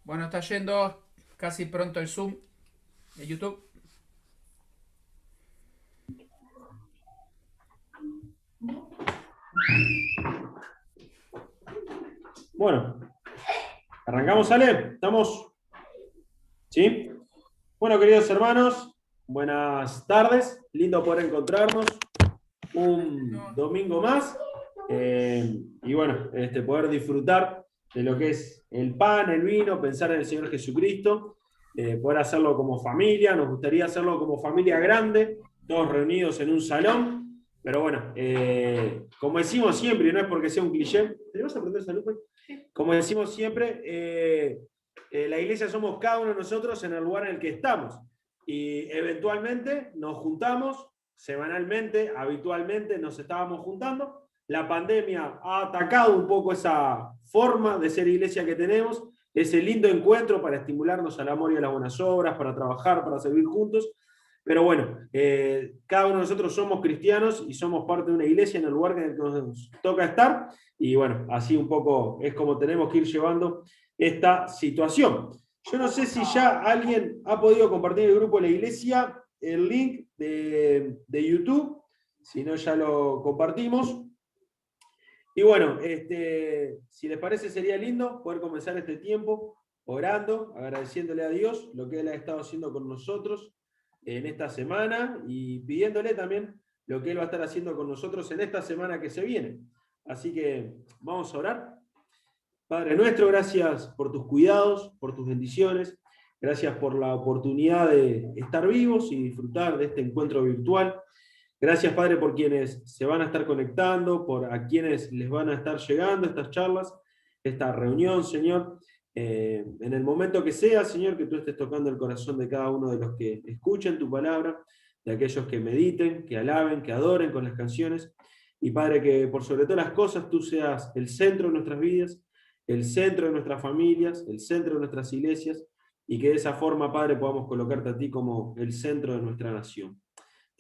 Bueno, está yendo casi pronto el Zoom de YouTube. Bueno, arrancamos, Ale. ¿Estamos? ¿Sí? Bueno, queridos hermanos, buenas tardes. Lindo poder encontrarnos un domingo más. Y bueno, poder disfrutar de lo que es el pan, el vino, pensar en el Señor Jesucristo, poder hacerlo como familia. Nos gustaría hacerlo como familia grande, todos reunidos en un salón. Pero bueno, como decimos siempre, y no es porque sea un cliché, ¿te vas a aprender salud, pues? Como decimos siempre, la iglesia somos cada uno de nosotros en el lugar en el que estamos. Y eventualmente nos juntamos semanalmente, habitualmente nos estábamos juntando. La pandemia ha atacado un poco esa forma de ser iglesia que tenemos, ese lindo encuentro para estimularnos al amor y a las buenas obras, para trabajar, para servir juntos. Pero bueno, cada uno de nosotros somos cristianos y somos parte de una iglesia en el lugar en el que nos toca estar. Y bueno, así un poco es como tenemos que ir llevando esta situación. Yo no sé si ya alguien ha podido compartir en el grupo de la iglesia el link de YouTube, si no ya lo compartimos. Y bueno, si les parece sería lindo poder comenzar este tiempo orando, agradeciéndole a Dios lo que Él ha estado haciendo con nosotros en esta semana y pidiéndole también lo que Él va a estar haciendo con nosotros en esta semana que se viene. Así que vamos a orar. Padre nuestro, gracias por tus cuidados, por tus bendiciones, gracias por la oportunidad de estar vivos y disfrutar de este encuentro virtual. Gracias, Padre, por quienes se van a estar conectando, por a quienes les van a estar llegando estas charlas, esta reunión, Señor. En el momento que sea, Señor, que tú estés tocando el corazón de cada uno de los que escuchen tu palabra, de aquellos que mediten, que alaben, que adoren con las canciones. Y, Padre, que por sobre todas las cosas tú seas el centro de nuestras vidas, el centro de nuestras familias, el centro de nuestras iglesias, y que de esa forma, Padre, podamos colocarte a ti como el centro de nuestra nación.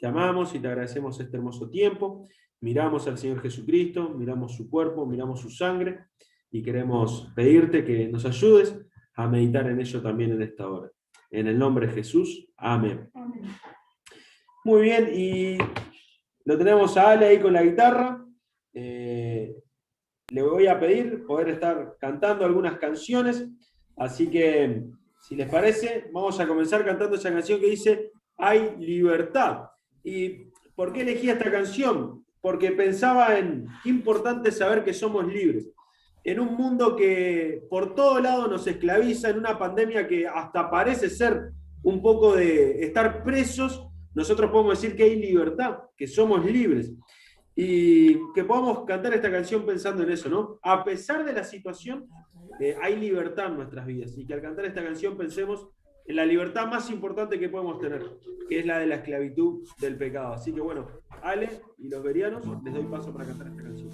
Te amamos y te agradecemos este hermoso tiempo. Miramos al Señor Jesucristo, miramos su cuerpo, miramos su sangre y queremos pedirte que nos ayudes a meditar en ello también en esta hora. En el nombre de Jesús, amén. Amén. Muy bien, y lo tenemos a Ale ahí con la guitarra. Le voy a pedir poder estar cantando algunas canciones, así que si les parece, vamos a comenzar cantando esa canción que dice Hay libertad. ¿Y por qué elegí esta canción? Porque pensaba en qué importante es saber que somos libres. En un mundo que por todo lado nos esclaviza, en una pandemia que hasta parece ser un poco de estar presos, nosotros podemos decir que hay libertad, que somos libres. Y que podamos cantar esta canción pensando en eso, ¿no? A pesar de la situación, hay libertad en nuestras vidas. Y que al cantar esta canción pensemos en la libertad más importante que podemos tener, que es la de la esclavitud del pecado. Así que bueno, Ale y los berianos, les doy paso para cantar esta canción.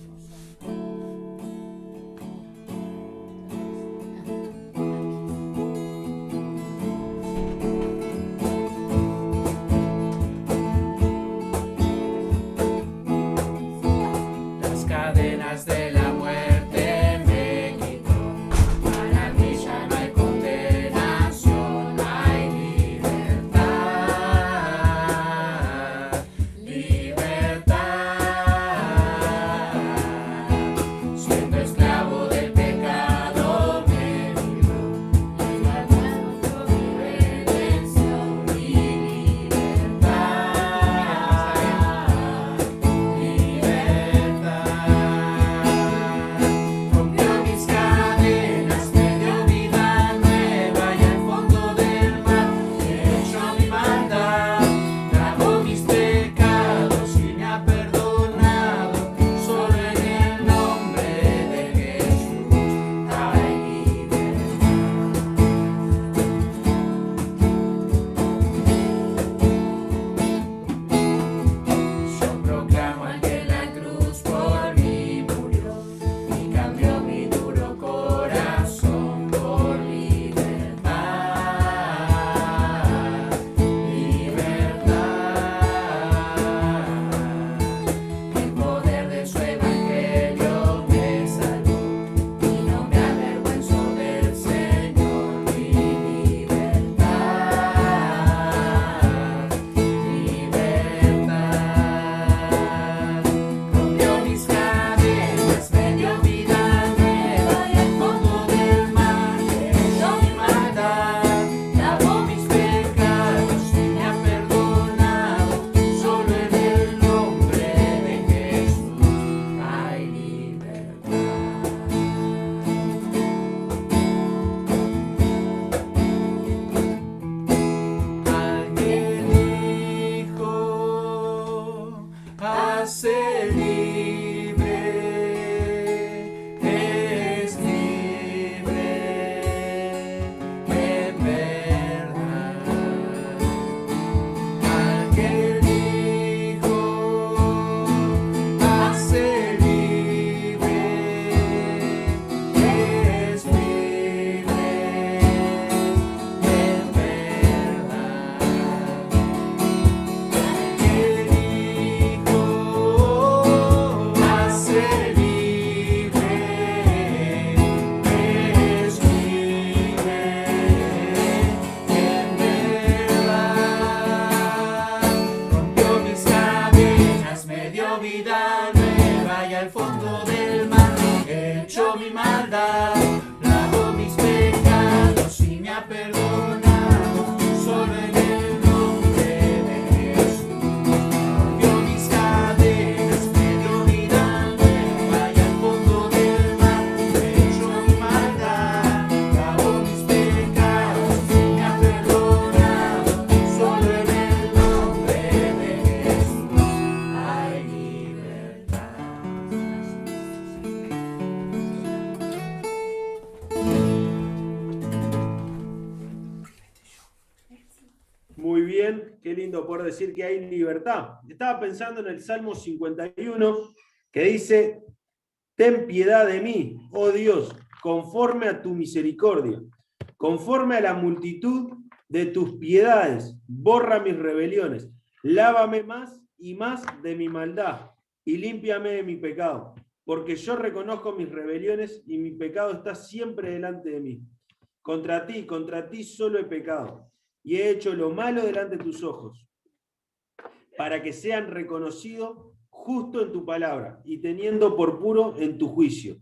Las cadenas de la muerte me quitó. Para mí ya no hay condenación, hay libertad, libertad. bien, qué lindo poder decir que hay libertad. Estaba pensando en el Salmo 51, que dice: ten piedad de mí, oh Dios, conforme a tu misericordia, conforme a la multitud de tus piedades, borra mis rebeliones, lávame más y más de mi maldad, y límpiame de mi pecado, porque yo reconozco mis rebeliones y mi pecado está siempre delante de mí. Contra ti solo he pecado, y he hecho lo malo delante de tus ojos, para que sean reconocidos justo en tu palabra y teniendo por puro en tu juicio.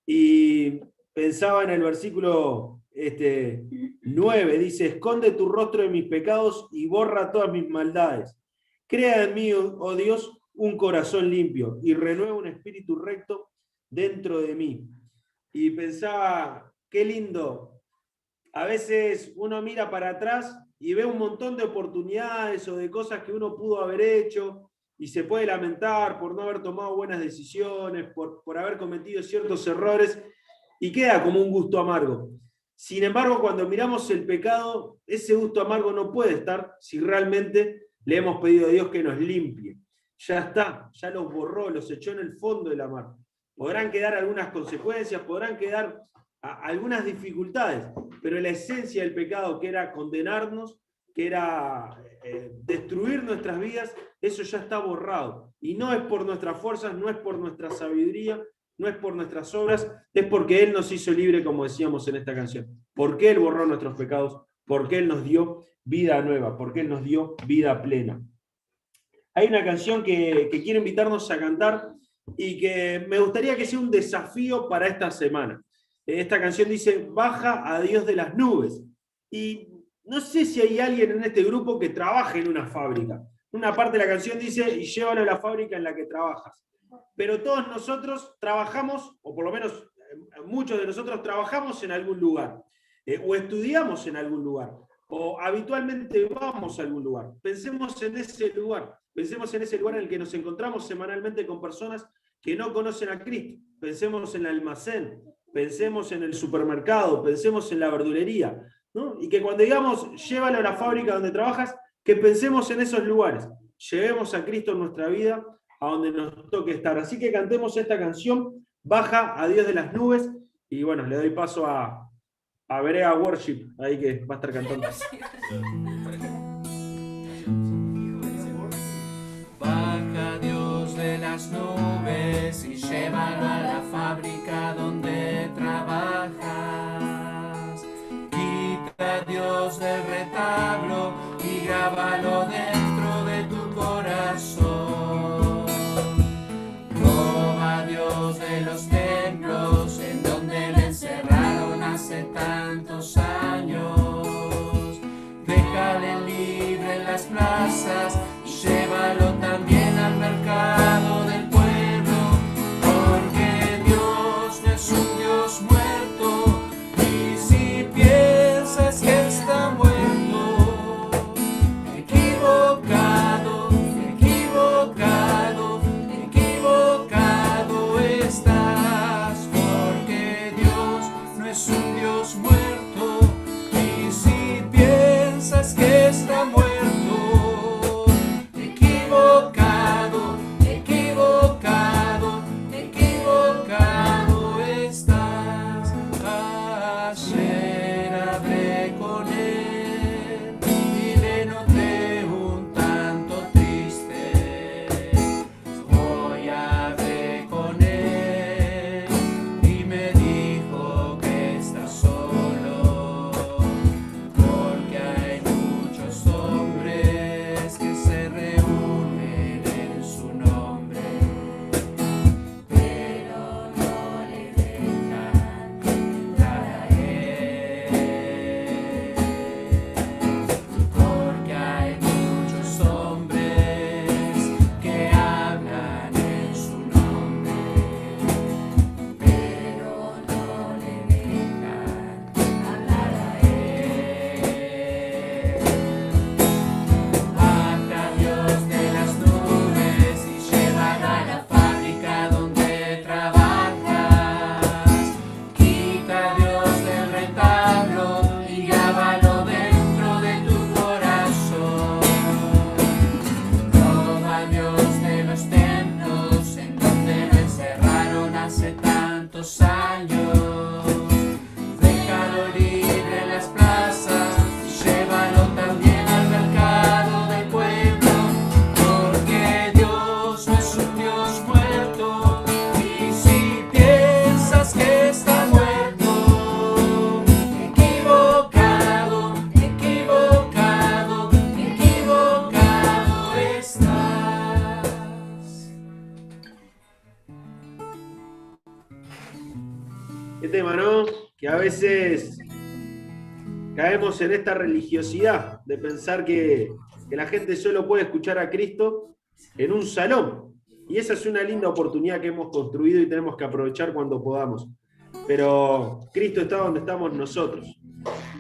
Y pensaba en el versículo 9, dice: esconde tu rostro de mis pecados y borra todas mis maldades. Crea en mí, oh Dios, un corazón limpio y renueva un espíritu recto dentro de mí. Y pensaba, qué lindo. A veces uno mira para atrás y ve un montón de oportunidades o de cosas que uno pudo haber hecho y se puede lamentar por no haber tomado buenas decisiones, por haber cometido ciertos errores, y queda como un gusto amargo. Sin embargo, cuando miramos el pecado, ese gusto amargo no puede estar si realmente le hemos pedido a Dios que nos limpie. Ya está, ya los borró, los echó en el fondo de la mar. Podrán quedar algunas consecuencias, podrán quedar algunas dificultades, pero la esencia del pecado, que era condenarnos, que era destruir nuestras vidas, eso ya está borrado. Y no es por nuestras fuerzas, no es por nuestra sabiduría, no es por nuestras obras, es porque Él nos hizo libre, como decíamos en esta canción. Porque Él borró nuestros pecados, porque Él nos dio vida nueva, porque Él nos dio vida plena. Hay una canción que quiero invitarnos a cantar y que me gustaría que sea un desafío para esta semana. Esta canción dice: baja a Dios de las nubes. Y no sé si hay alguien en este grupo que trabaje en una fábrica. Una parte de la canción dice: y llévalo a la fábrica en la que trabajas. Pero todos nosotros trabajamos, o por lo menos muchos de nosotros trabajamos en algún lugar, o estudiamos en algún lugar, o habitualmente vamos a algún lugar. Pensemos en ese lugar en el que nos encontramos semanalmente con personas que no conocen a Cristo. Pensemos en el almacén, pensemos en el supermercado, pensemos en la verdulería, ¿no? Y que cuando digamos llévalo a la fábrica donde trabajas, que pensemos en esos lugares. Llevemos a Cristo en nuestra vida a donde nos toque estar. Así que cantemos esta canción, Baja a Dios de las nubes, y bueno, le doy paso a Berea Worship, ahí que va a estar cantando. Baja Dios de las nubes y llévalo a la fábrica donde trabajas. Quita Dios del retablo y grábalo dentro de tu corazón. Toma Dios de los templos en donde le encerraron hace tantos años. Déjale libre en las plazas, llévalo también al mercado del pueblo, porque Dios no es un Dios muerto, y si piensas que está muerto, equivocado, equivocado, equivocado estás, porque Dios no es un Dios muerto, y si piensas que está muerto, equivocado, equivocado. tema, ¿no? Que a veces caemos en esta religiosidad de pensar que la gente solo puede escuchar a Cristo en un salón. Y esa es una linda oportunidad que hemos construido y tenemos que aprovechar cuando podamos. Pero Cristo está donde estamos nosotros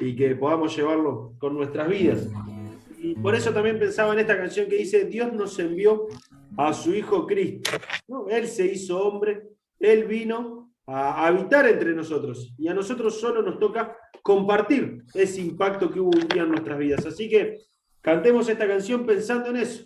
y que podamos llevarlo con nuestras vidas. Y por eso también pensaba en esta canción que dice: Dios nos envió a su Hijo Cristo, ¿no? Él se hizo hombre, Él vino a habitar entre nosotros y a nosotros solo nos toca compartir ese impacto que hubo un día en nuestras vidas. Así que cantemos esta canción pensando en eso.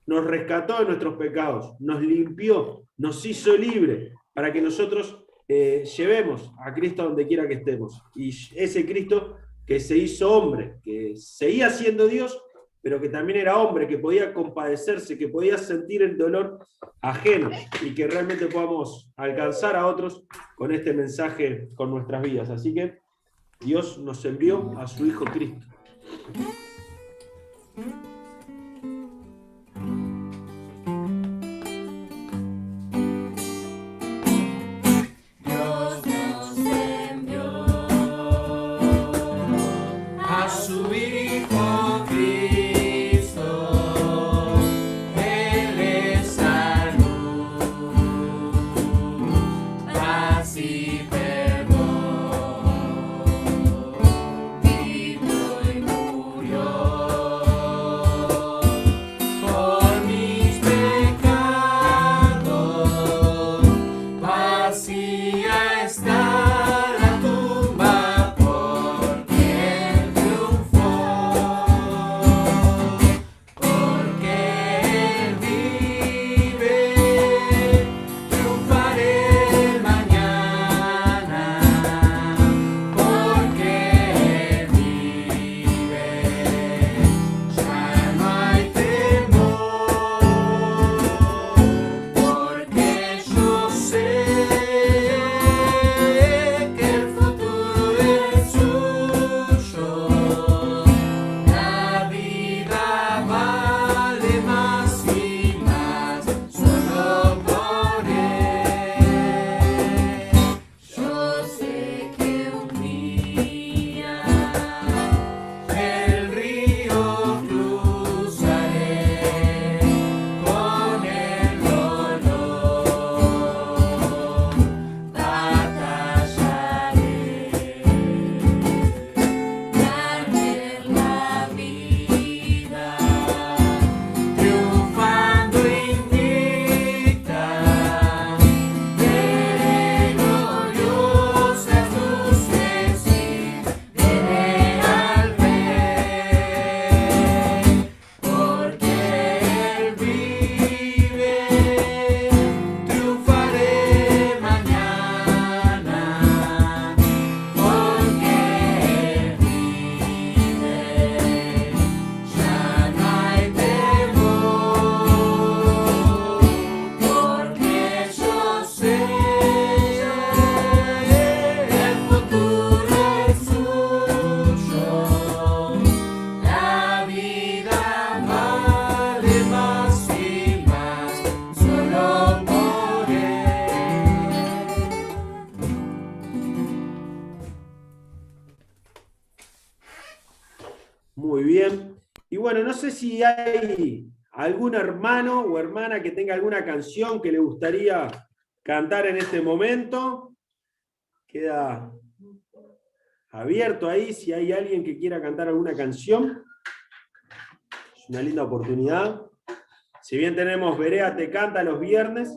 Nos rescató de nuestros pecados, nos limpió, nos hizo libre para que nosotros llevemos a Cristo donde quiera que estemos. Y ese Cristo que se hizo hombre, que seguía siendo Dios, pero que también era hombre, que podía compadecerse, que podía sentir el dolor ajeno y que realmente podamos alcanzar a otros con este mensaje con nuestras vidas. Así que Dios nos envió a su Hijo Cristo. Muy bien. Y bueno, no sé si hay algún hermano o hermana que tenga alguna canción que le gustaría cantar en este momento. Queda abierto ahí si hay alguien que quiera cantar alguna canción. Es una linda oportunidad. Si bien tenemos Berea Te Canta los viernes,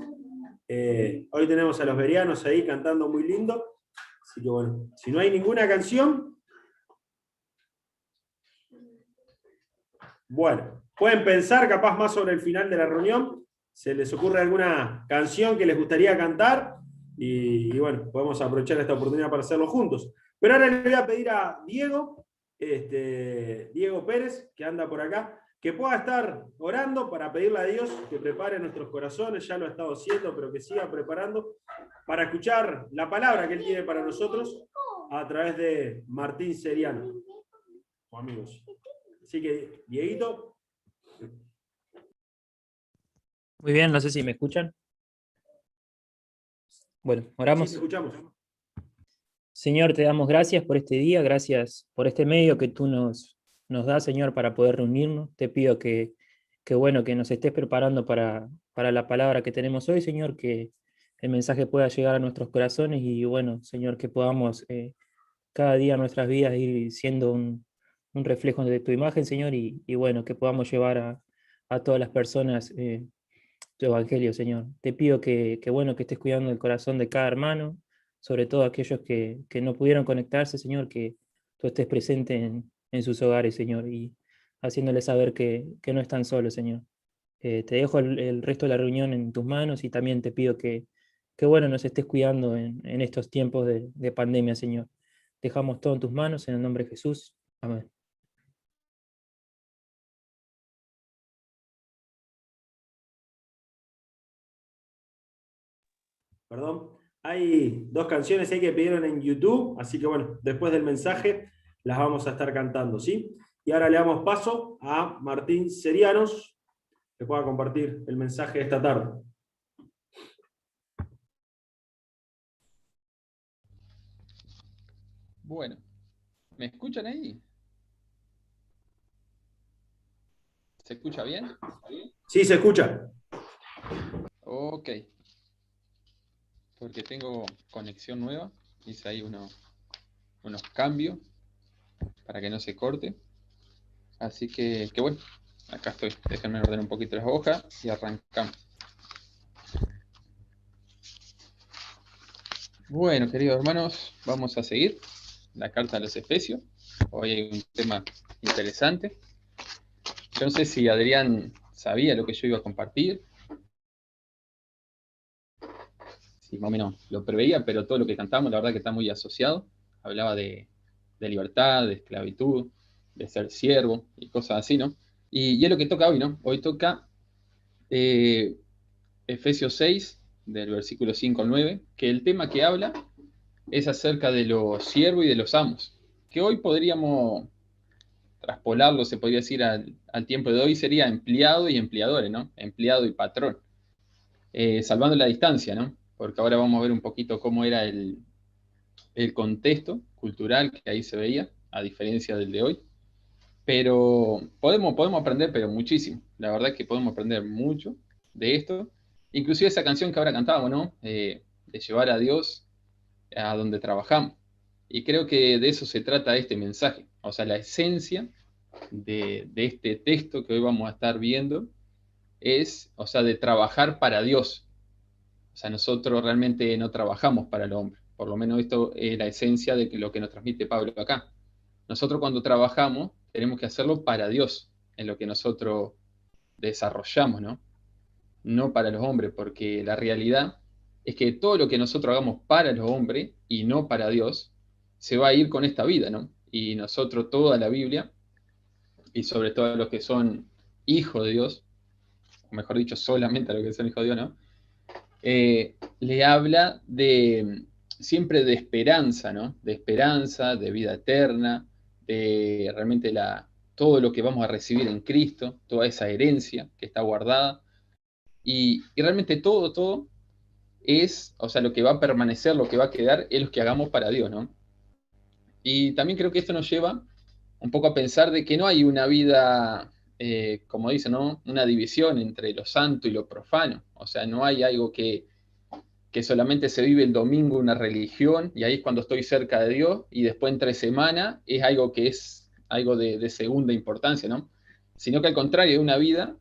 hoy tenemos a los bereanos ahí cantando muy lindo. Así que bueno, si no hay ninguna canción, bueno, pueden pensar capaz más sobre el final de la reunión. ¿Se les ocurre alguna canción que les gustaría cantar? Y bueno, podemos aprovechar esta oportunidad para hacerlo juntos. Pero ahora le voy a pedir a Diego, Diego Pérez, que anda por acá, que pueda estar orando para pedirle a Dios que prepare nuestros corazones. Ya lo ha estado haciendo, pero que siga preparando para escuchar la palabra que Él tiene para nosotros a través de Martín Seriano. Amigos. Así que, Dieguito. Muy bien, no sé si me escuchan. Bueno, oramos. Sí, te escuchamos. Señor, te damos gracias por este día, gracias por este medio que tú nos das, Señor, para poder reunirnos. Te pido que bueno, que nos estés preparando para la palabra que tenemos hoy, Señor, que el mensaje pueda llegar a nuestros corazones y bueno, Señor, que podamos cada día en nuestras vidas ir siendo un reflejo de tu imagen, Señor, y bueno, que podamos llevar a todas las personas tu evangelio, Señor. Te pido bueno, que estés cuidando el corazón de cada hermano, sobre todo aquellos que no pudieron conectarse, Señor, que tú estés presente en sus hogares, Señor, y haciéndoles saber que no están solos, Señor. Te dejo el resto de la reunión en tus manos y también te pido que bueno, nos estés cuidando en estos tiempos de pandemia, Señor. Dejamos todo en tus manos, en el nombre de Jesús. Amén. Perdón. Hay dos canciones ahí que pidieron en YouTube, así que bueno, después del mensaje las vamos a estar cantando, ¿sí? Y ahora le damos paso a Martín Serianos, que pueda compartir el mensaje de esta tarde. Bueno, ¿me escuchan ahí? ¿Se escucha bien? Sí, se escucha. Ok, porque tengo conexión nueva, hice ahí unos cambios para que no se corte. Así que bueno, acá estoy. Déjenme ordenar un poquito las hojas y arrancamos. Bueno, queridos hermanos, vamos a seguir la carta a los Efesios. Hoy hay un tema interesante. Yo no sé si Adrián sabía lo que yo iba a compartir, si más o menos lo preveía, pero todo lo que cantamos, la verdad que está muy asociado. Hablaba de libertad, de esclavitud, de ser siervo y cosas así, ¿no? Y es lo que toca hoy, ¿no? Hoy toca Efesios 6, del versículo 5 al 9, que el tema que habla es acerca de los siervos y de los amos, que hoy podríamos traspolarlo, se podría decir al tiempo de hoy, sería empleado y empleadores, ¿no? Empleado y patrón, salvando la distancia, ¿no? Porque ahora vamos a ver un poquito cómo era el contexto cultural que ahí se veía, a diferencia del de hoy. Pero podemos aprender, pero muchísimo. La verdad es que podemos aprender mucho de esto. Inclusive esa canción que ahora cantábamos, ¿no? De llevar a Dios a donde trabajamos. Y creo que de eso se trata este mensaje. O sea, la esencia de este texto que hoy vamos a estar viendo es, o sea, de trabajar para Dios. O sea, nosotros realmente no trabajamos para el hombre. Por lo menos esto es la esencia de lo que nos transmite Pablo acá. Nosotros cuando trabajamos tenemos que hacerlo para Dios, en lo que nosotros desarrollamos, ¿no? No para los hombres, porque la realidad es que todo lo que nosotros hagamos para los hombres y no para Dios, se va a ir con esta vida, ¿no? Y nosotros toda la Biblia, y sobre todo los que son hijos de Dios, o mejor dicho, solamente a los que son hijos de Dios, ¿no? Le habla de siempre de esperanza, ¿no? De esperanza, de vida eterna, de realmente todo lo que vamos a recibir en Cristo, toda esa herencia que está guardada. Y realmente todo es, o sea, lo que va a permanecer, lo que va a quedar, es lo que hagamos para Dios, ¿no? Y también creo que esto nos lleva un poco a pensar de que no hay una vida, como dice, ¿no? Una división entre lo santo y lo profano. O sea, no hay algo que solamente se vive el domingo una religión y ahí es cuando estoy cerca de Dios y después entre semana es algo que es algo de segunda importancia, ¿no? Sino que al contrario, es una vida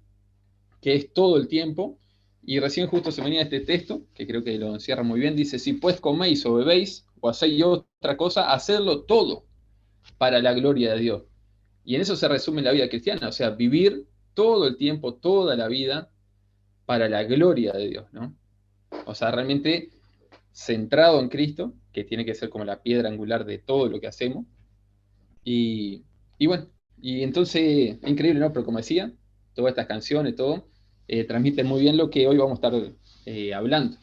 que es todo el tiempo y recién justo se venía este texto, que creo que lo encierra muy bien, dice, si pues coméis o bebéis o hacéis otra cosa, hacedlo todo para la gloria de Dios. Y en eso se resume la vida cristiana, o sea, vivir todo el tiempo, toda la vida para la gloria de Dios, ¿no? O sea, realmente centrado en Cristo, que tiene que ser como la piedra angular de todo lo que hacemos. Y bueno, y entonces, increíble, ¿no? Pero como decía, todas estas canciones, todo, transmiten muy bien lo que hoy vamos a estar hablando,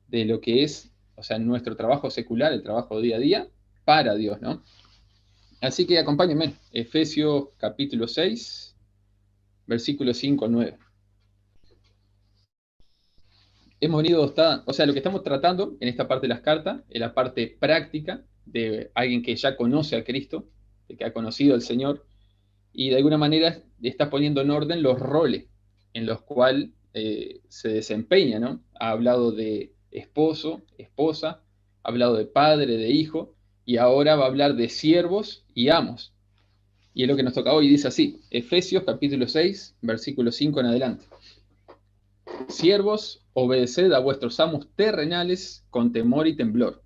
de lo que es, o sea, nuestro trabajo secular, el trabajo día a día, para Dios, ¿no? Así que acompáñenme, Efesios capítulo 6, versículos 5 al 9. hemos venido, o sea, lo que estamos tratando en esta parte de las cartas es la parte práctica de alguien que ya conoce a Cristo, de que ha conocido al Señor, y de alguna manera está poniendo en orden los roles en los cuales se desempeña, ¿no? Ha hablado de esposo, esposa, ha hablado de padre, de hijo, y ahora va a hablar de siervos y amos. Y es lo que nos toca hoy, dice así, Efesios capítulo 6, versículo 5 en adelante. Siervos, obedeced a vuestros amos terrenales con temor y temblor,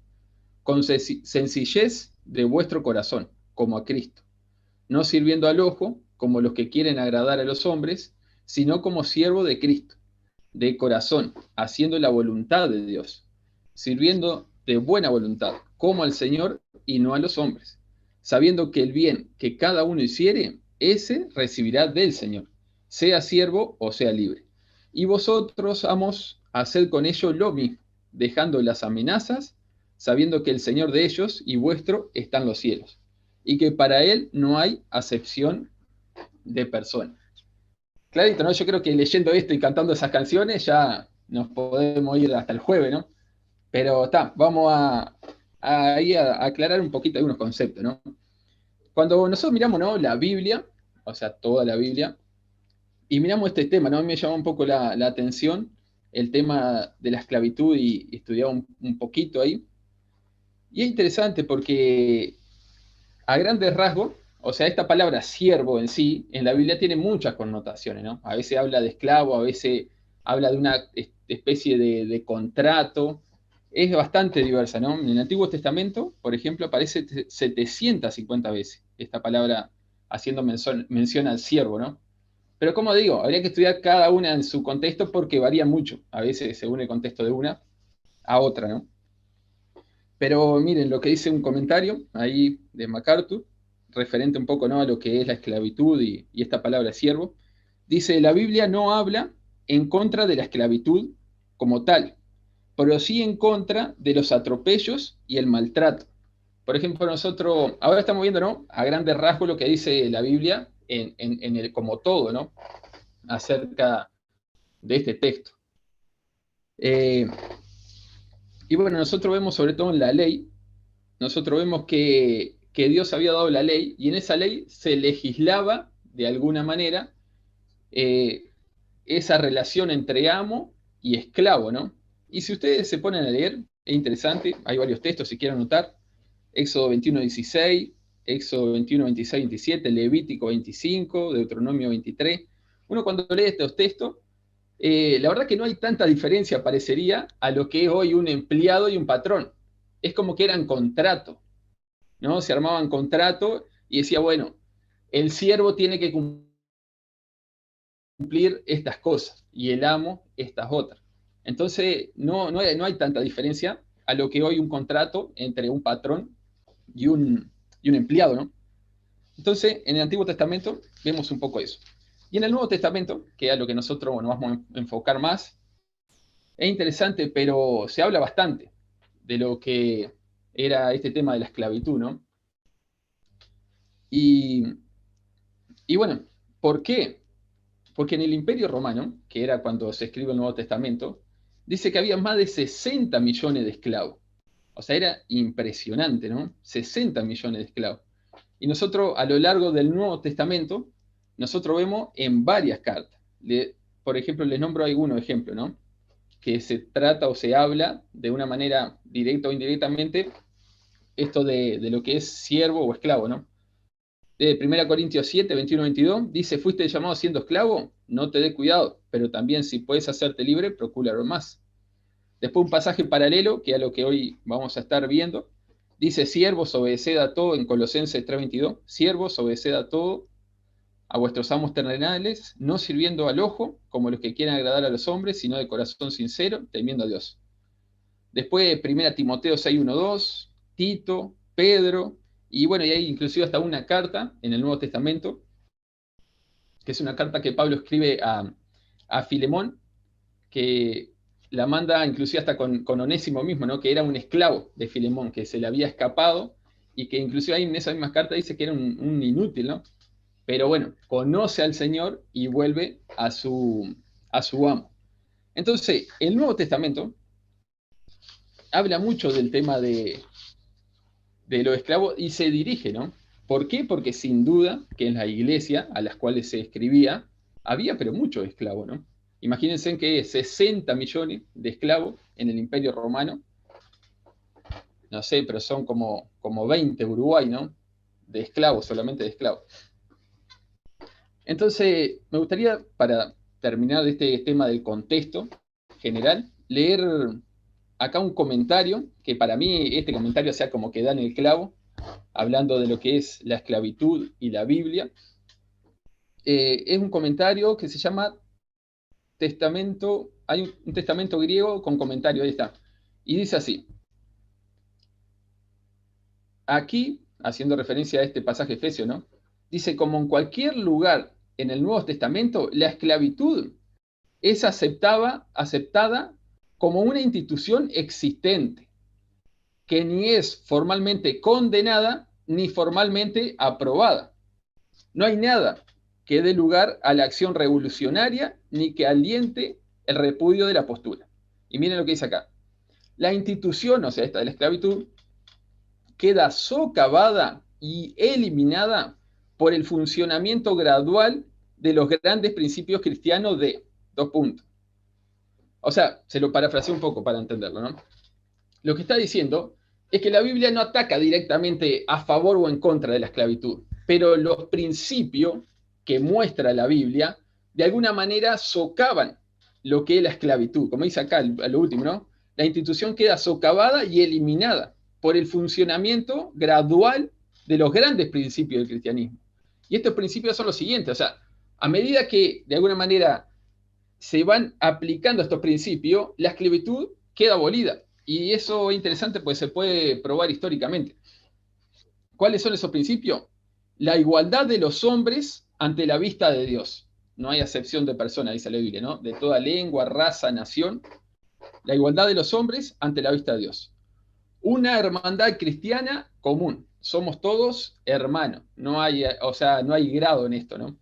con sencillez de vuestro corazón, como a Cristo, no sirviendo al ojo, como los que quieren agradar a los hombres, sino como siervo de Cristo, de corazón, haciendo la voluntad de Dios, sirviendo de buena voluntad, como al Señor y no a los hombres, sabiendo que el bien que cada uno hiciere, ese recibirá del Señor, sea siervo o sea libre. Y vosotros, amos, haced con ellos lo mismo, dejando las amenazas, sabiendo que el Señor de ellos y vuestro están los cielos, y que para Él no hay acepción de personas. Clarito, ¿no? Yo creo que leyendo esto y cantando esas canciones ya nos podemos ir hasta el jueves, ¿no? Pero está, vamos a aclarar un poquito algunos conceptos, ¿no? Cuando nosotros miramos, ¿no?, la Biblia, o sea, toda la Biblia, y miramos este tema, ¿no? A mí me llama un poco la atención el tema de la esclavitud y estudiaba un poquito ahí. Y es interesante porque a grandes rasgos, o sea, esta palabra siervo en sí, en la Biblia tiene muchas connotaciones, ¿no? A veces habla de esclavo, a veces habla de una especie de contrato. Es bastante diversa, ¿no? En el Antiguo Testamento, por ejemplo, aparece 750 veces esta palabra haciendo mención al siervo, ¿no? Pero como digo, habría que estudiar cada una en su contexto porque varía mucho, a veces según el contexto de una a otra, ¿no? Pero miren lo que dice un comentario ahí de MacArthur, referente un poco, ¿no?, a lo que es la esclavitud y esta palabra siervo. Dice, la Biblia no habla en contra de la esclavitud como tal, pero sí en contra de los atropellos y el maltrato. Por ejemplo, nosotros ahora estamos viendo, ¿no?, a grandes rasgos lo que dice la Biblia en el como todo, ¿no?, acerca de este texto. Y bueno, nosotros vemos sobre todo en la ley, nosotros vemos que Dios había dado la ley y en esa ley se legislaba de alguna manera esa relación entre amo y esclavo, ¿no? Y si ustedes se ponen a leer, es interesante, hay varios textos si quieren anotar, Éxodo 21:16, Éxodo 21, 26, 27, Levítico 25, Deuteronomio 23. Uno cuando lee estos textos, la verdad que no hay tanta diferencia, parecería, a lo que es hoy un empleado y un patrón. Es como que eran contratos, ¿no? Se armaban contratos y decía, bueno, el siervo tiene que cumplir estas cosas y el amo estas otras. Entonces, no hay tanta diferencia a lo que hoy un contrato entre un patrón y un empleado, ¿no? Entonces, en el Antiguo Testamento vemos un poco eso. Y en el Nuevo Testamento, que es a lo que nosotros nos vamos a enfocar más, es interesante, pero se habla bastante de lo que era este tema de la esclavitud, ¿no? Y bueno, ¿por qué? Porque en el Imperio Romano, que era cuando se escribe el Nuevo Testamento, dice que había más de 60 millones de esclavos. O sea, era impresionante, ¿no? 60 millones de esclavos. Y nosotros, a lo largo del Nuevo Testamento, nosotros vemos en varias cartas. Por ejemplo, les nombro algunos ejemplos, ¿no?, que se trata o se habla de una manera directa o indirectamente esto de lo que es siervo o esclavo, ¿no? De 1 Corintios 7, 21, 22, dice, fuiste llamado siendo esclavo, no te dé cuidado, pero también si puedes hacerte libre, procúralo más. Después un pasaje paralelo, que a lo que hoy vamos a estar viendo, dice, siervos, obedeced a todo, en Colosenses 3:22, siervos, obedeced a todo, a vuestros amos terrenales, no sirviendo al ojo, como los que quieren agradar a los hombres, sino de corazón sincero, temiendo a Dios. Después 1 Timoteo 6:1-2, Tito, Pedro, y bueno, y hay inclusive hasta una carta en el Nuevo Testamento, que es una carta que Pablo escribe a Filemón, que la manda inclusive hasta con Onésimo mismo, ¿no?, que era un esclavo de Filemón, que se le había escapado, y que inclusive ahí en esa misma carta dice que era un inútil, ¿no? Pero bueno, conoce al Señor y vuelve a su amo. Entonces, el Nuevo Testamento habla mucho del tema de los esclavos y se dirige, ¿no? ¿Por qué? Porque sin duda que en la iglesia a las cuales se escribía había pero muchos esclavos, ¿no? Imagínense que 60 millones de esclavos en el Imperio Romano, no sé, pero son como 20 Uruguay, ¿no? De esclavos, solamente de esclavos. Entonces, me gustaría, para terminar este tema del contexto general, leer acá un comentario, que para mí este comentario sea como que da en el clavo, hablando de lo que es la esclavitud y la Biblia. Es un comentario que se llama Testamento, hay un testamento griego con comentario, ahí está. Y dice así, aquí, haciendo referencia a este pasaje efesio, ¿no? Dice, como en cualquier lugar en el Nuevo Testamento, la esclavitud es aceptada como una institución existente, que ni es formalmente condenada ni formalmente aprobada. No hay nada que dé lugar a la acción revolucionaria ni que aliente el repudio de la postura. Y miren lo que dice acá. La institución, o sea, esta de la esclavitud, queda socavada y eliminada por el funcionamiento gradual de los grandes principios cristianos de 2 puntos. O sea, se lo parafraseo un poco para entenderlo, ¿no? Lo que está diciendo es que la Biblia no ataca directamente a favor o en contra de la esclavitud, pero los principios que muestra la Biblia de alguna manera socavan lo que es la esclavitud. Como dice acá a lo último, ¿no? La institución queda socavada y eliminada por el funcionamiento gradual de los grandes principios del cristianismo. Y estos principios son los siguientes, o sea, a medida que de alguna manera se van aplicando estos principios, la esclavitud queda abolida. Y eso es interesante porque se puede probar históricamente. ¿Cuáles son esos principios? La igualdad de los hombres ante la vista de Dios. No hay acepción de persona, dice la Biblia, ¿no? De toda lengua, raza, nación. La igualdad de los hombres ante la vista de Dios. Una hermandad cristiana común. Somos todos hermanos. No hay, o sea, no hay grado en esto, ¿no?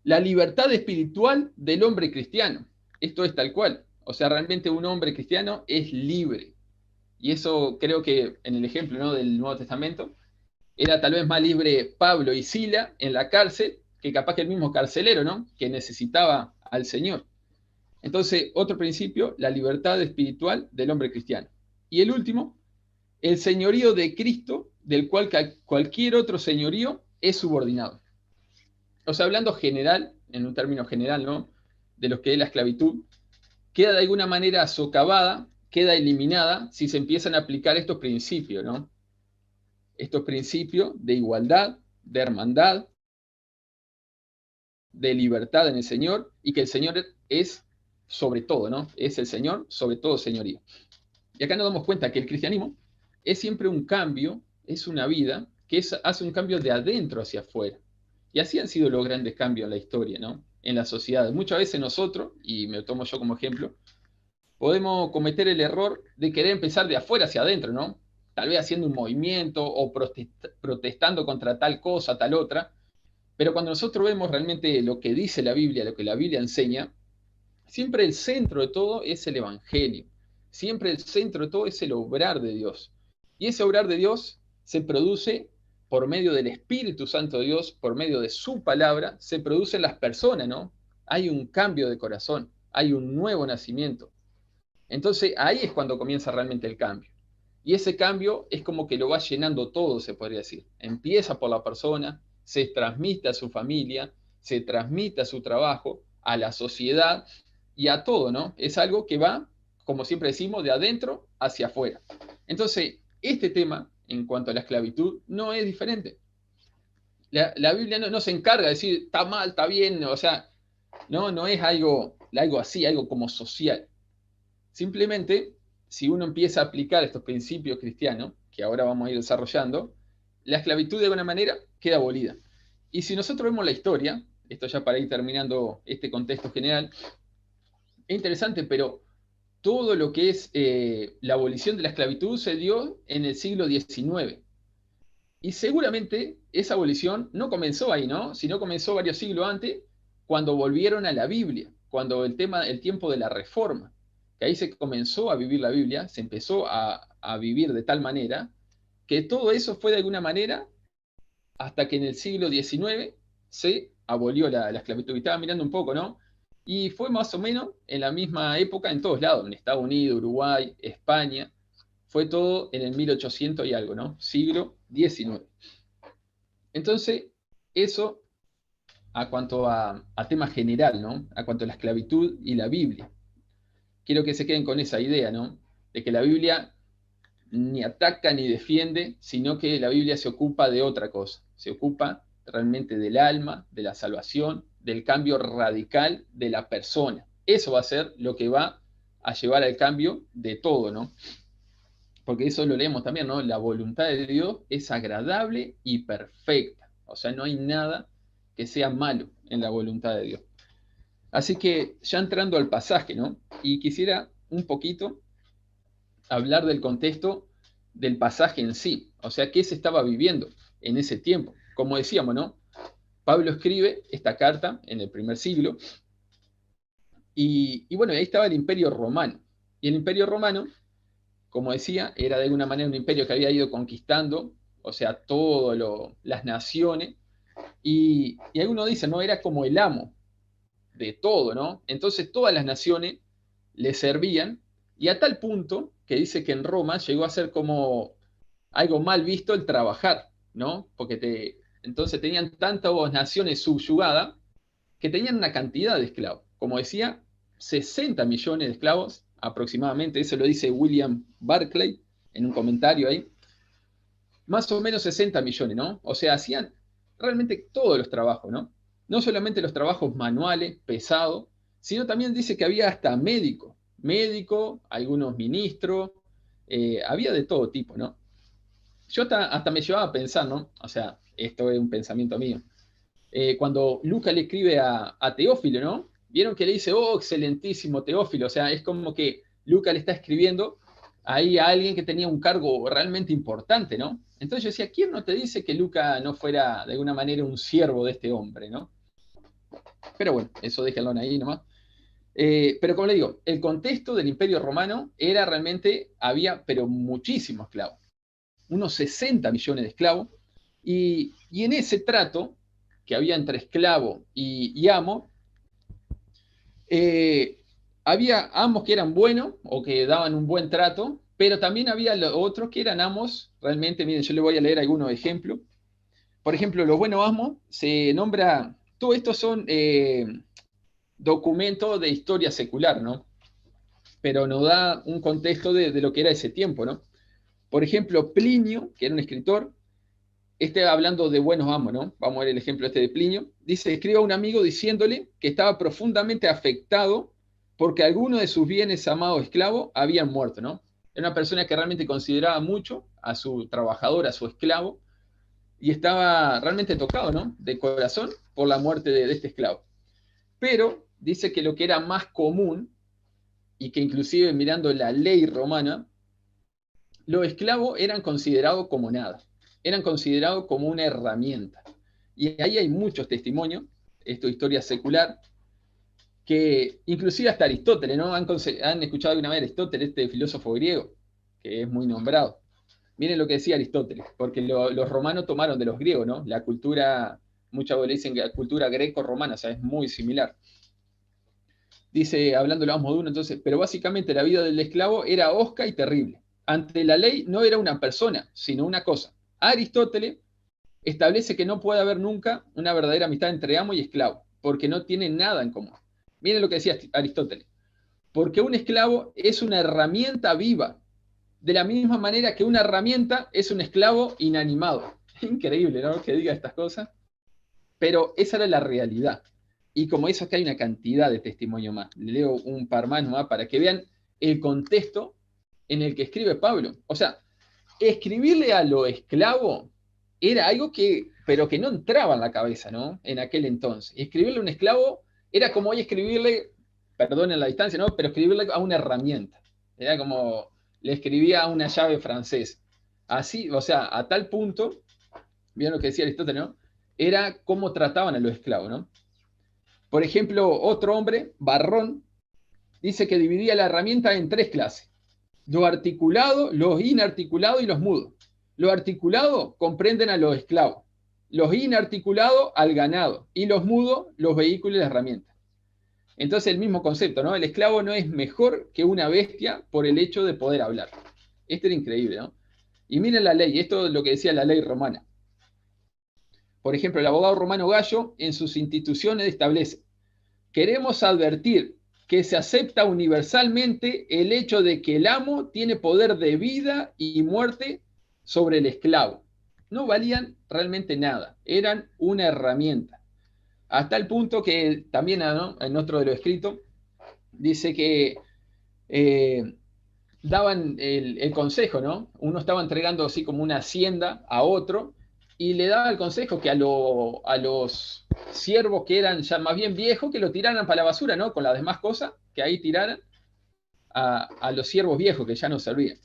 La libertad espiritual del hombre cristiano. Esto es tal cual. O sea, realmente un hombre cristiano es libre. Y eso creo que en el ejemplo, ¿no?, del Nuevo Testamento, era tal vez más libre Pablo y Sila en la cárcel que capaz que el mismo carcelero, ¿no?, que necesitaba al Señor. Entonces, otro principio, la libertad espiritual del hombre cristiano. Y el último, el señorío de Cristo, del cual cualquier otro señorío es subordinado. O sea, hablando general, en un término general, ¿no?, de lo que es la esclavitud, queda de alguna manera socavada, queda eliminada si se empiezan a aplicar estos principios, ¿no? Estos principios de igualdad, de hermandad, de libertad en el Señor, y que el Señor es sobre todo, ¿no? Es el Señor sobre todo señorío. Y acá nos damos cuenta que el cristianismo es siempre un cambio, es una vida que hace un cambio de adentro hacia afuera. Y así han sido los grandes cambios en la historia, ¿no?, en la sociedad. Muchas veces nosotros, y me tomo yo como ejemplo, podemos cometer el error de querer empezar de afuera hacia adentro, ¿no? Tal vez haciendo un movimiento o protestando contra tal cosa, tal otra. Pero cuando nosotros vemos realmente lo que dice la Biblia, lo que la Biblia enseña, siempre el centro de todo es el Evangelio. Siempre el centro de todo es el obrar de Dios. Y ese obrar de Dios se produce por medio del Espíritu Santo de Dios, por medio de su palabra, se produce en las personas, ¿no? Hay un cambio de corazón, hay un nuevo nacimiento. Entonces ahí es cuando comienza realmente el cambio. Y ese cambio es como que lo va llenando todo, se podría decir. Empieza por la persona, se transmite a su familia, se transmite a su trabajo, a la sociedad y a todo, ¿no? Es algo que va, como siempre decimos, de adentro hacia afuera. Entonces, este tema, en cuanto a la esclavitud, no es diferente. La Biblia no se encarga de decir, está mal, está bien, o sea, no es algo así, algo como social. Simplemente, si uno empieza a aplicar estos principios cristianos, que ahora vamos a ir desarrollando, la esclavitud de alguna manera queda abolida. Y si nosotros vemos la historia, esto ya para ir terminando este contexto general, es interesante, pero todo lo que es la abolición de la esclavitud se dio en el siglo XIX. Y seguramente esa abolición no comenzó ahí, ¿no?, sino comenzó varios siglos antes, cuando volvieron a la Biblia, cuando el tiempo de la Reforma, que ahí se comenzó a vivir la Biblia, se empezó a vivir de tal manera que todo eso fue de alguna manera hasta que en el siglo XIX se abolió la esclavitud. Y estaba mirando un poco, ¿no? Y fue más o menos en la misma época en todos lados, en Estados Unidos, Uruguay, España, fue todo en el 1800 y algo, ¿no? Siglo XIX. Entonces, eso a cuanto a tema general, ¿no? A cuanto a la esclavitud y la Biblia. Quiero que se queden con esa idea, ¿no? De que la Biblia ni ataca ni defiende, sino que la Biblia se ocupa de otra cosa. Se ocupa realmente del alma, de la salvación, del cambio radical de la persona. Eso va a ser lo que va a llevar al cambio de todo, ¿no? Porque eso lo leemos también, ¿no? La voluntad de Dios es agradable y perfecta. O sea, no hay nada que sea malo en la voluntad de Dios. Así que ya entrando al pasaje, ¿no? Y quisiera un poquito hablar del contexto del pasaje en sí. O sea, qué se estaba viviendo en ese tiempo. Como decíamos, ¿no? Pablo escribe esta carta en el primer siglo. Y bueno, ahí estaba el Imperio Romano. Y el Imperio Romano, como decía, era de alguna manera un imperio que había ido conquistando, o sea, todas las naciones. Y algunos dicen, ¿no? Era como el amo de todo, ¿no? Entonces todas las naciones le servían, y a tal punto que dice que en Roma llegó a ser como algo mal visto el trabajar, ¿no? Porque entonces tenían tantas naciones subyugadas que tenían una cantidad de esclavos. Como decía, 60 millones de esclavos aproximadamente, eso lo dice William Barclay en un comentario ahí. Más o menos 60 millones, ¿no? O sea, hacían realmente todos los trabajos, ¿no? No solamente los trabajos manuales, pesados, sino también dice que había hasta médico, algunos ministros, había de todo tipo, ¿no? Yo hasta me llevaba a pensar, ¿no? O sea, esto es un pensamiento mío. Cuando Lucas le escribe a Teófilo, ¿no? Vieron que le dice, oh, excelentísimo Teófilo, o sea, es como que Lucas le está escribiendo ahí a alguien que tenía un cargo realmente importante, ¿no? Entonces yo decía, ¿quién no te dice que Lucas no fuera de alguna manera un siervo de este hombre, ¿no? Pero bueno, eso déjenlo ahí nomás. Pero como le digo, el contexto del Imperio Romano era realmente, había, pero muchísimos esclavos, unos 60 millones de esclavos, y en ese trato que había entre esclavo y amo, había amos que eran buenos o que daban un buen trato, pero también había otros que eran amos, realmente, miren, yo les voy a leer algunos ejemplos. Por ejemplo, los buenos amos se nombra, todo esto son documentos de historia secular, ¿no? Pero nos da un contexto de lo que era ese tiempo, ¿no? Por ejemplo, Plinio, que era un escritor, hablando de buenos amos, ¿no? Vamos a ver el ejemplo de Plinio. Dice, escribe a un amigo diciéndole que estaba profundamente afectado porque algunos de sus bienes amados esclavos habían muerto, ¿no? Era una persona que realmente consideraba mucho a su trabajador, a su esclavo, y estaba realmente tocado, ¿no? De corazón por la muerte de este esclavo. Pero dice que lo que era más común, y que inclusive mirando la ley romana, los esclavos eran considerados como nada, eran considerados como una herramienta. Y ahí hay muchos testimonios, esto es historia secular, que inclusive hasta Aristóteles, ¿no? Han escuchado alguna vez a Aristóteles, este filósofo griego, que es muy nombrado. Miren lo que decía Aristóteles, porque los romanos tomaron de los griegos, ¿no? La cultura, muchas veces dicen que la cultura greco-romana, o sea, es muy similar. Dice, hablando de los modulos, entonces, pero básicamente la vida del esclavo era hosca y terrible. Ante la ley no era una persona, sino una cosa. Aristóteles establece que no puede haber nunca una verdadera amistad entre amo y esclavo, porque no tienen nada en común. Miren lo que decía Aristóteles. Porque un esclavo es una herramienta viva, de la misma manera que una herramienta es un esclavo inanimado. Increíble, ¿no? Que diga estas cosas. Pero esa era la realidad. Y como eso, acá hay una cantidad de testimonios más. Le leo un par más nomás para que vean el contexto en el que escribe Pablo. O sea, escribirle a lo esclavo era algo pero que no entraba en la cabeza, ¿no? En aquel entonces. Escribirle a un esclavo era como hoy escribirle, perdonen la distancia, ¿no? Pero escribirle a una herramienta. Era como le escribía a una llave francesa. Así, o sea, a tal punto, vieron lo que decía Aristóteles, ¿no? Era cómo trataban a los esclavos, ¿no? Por ejemplo, otro hombre, Barrón, dice que dividía la herramienta en 3 clases: lo articulado, los inarticulados y los mudos. Los articulados comprenden a los esclavos, los inarticulados al ganado, y los mudos, los vehículos y las herramientas. Entonces el mismo concepto, ¿no? El esclavo no es mejor que una bestia por el hecho de poder hablar. Esto era increíble, ¿no? Y miren la ley, esto es lo que decía la ley romana. Por ejemplo, el abogado romano Gallo en sus instituciones establece: queremos advertir que se acepta universalmente el hecho de que el amo tiene poder de vida y muerte sobre el esclavo. No valían realmente nada, eran una herramienta. Hasta el punto que también, ¿no?, en otro de los escritos dice que daban el consejo, ¿no? Uno estaba entregando así como una hacienda a otro y le daba el consejo que a los siervos que eran ya más bien viejos, que lo tiraran para la basura, ¿no? Con las demás cosas, que ahí tiraran a los siervos viejos que ya no servían.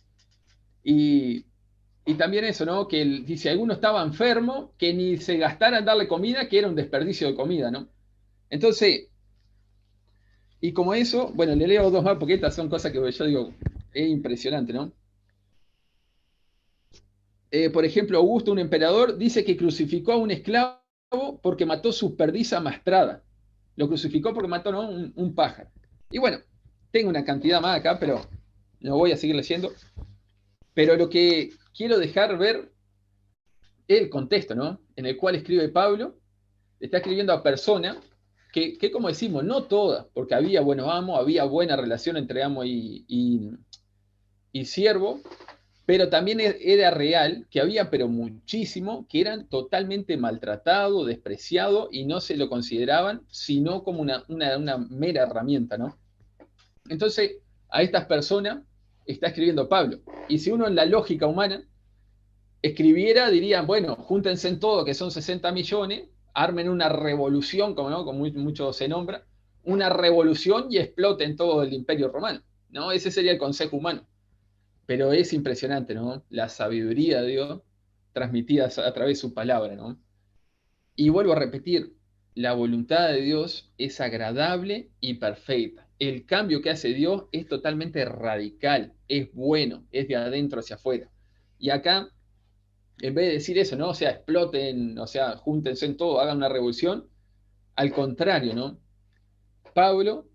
Y también eso, ¿no? Que dice, alguno estaba enfermo, que ni se gastara en darle comida, que era un desperdicio de comida, ¿no? Entonces, y como eso, bueno, le leo 2 más porque estas son cosas que yo digo, es impresionante, ¿no? Por ejemplo, Augusto, un emperador, dice que crucificó a un esclavo porque mató su perdiz amastrada. Lo crucificó porque mató, ¿no?, un pájaro. Y bueno, tengo una cantidad más acá, pero no voy a seguir leyendo. Pero lo que quiero dejar ver es el contexto, ¿no?, en el cual escribe Pablo. Está escribiendo a personas que, como decimos, no todas, porque había buenos amos, había buena relación entre amo y siervo, pero también era real que había, pero muchísimo, que eran totalmente maltratados, despreciados y no se lo consideraban sino como una mera herramienta, ¿no? Entonces, a estas personas está escribiendo Pablo. Y si uno en la lógica humana escribiera, dirían, bueno, júntense en todo, que son 60 millones, armen una revolución, como, ¿no?, como mucho se nombra, una revolución y exploten todo el imperio romano, ¿no? Ese sería el consejo humano. Pero es impresionante, ¿no?, la sabiduría de Dios transmitida a través de su palabra, ¿no? Y vuelvo a repetir, la voluntad de Dios es agradable y perfecta. El cambio que hace Dios es totalmente radical, es bueno, es de adentro hacia afuera. Y acá, en vez de decir eso, ¿no?, o sea, exploten, o sea, júntense en todo, hagan una revolución, al contrario, ¿no? Pablo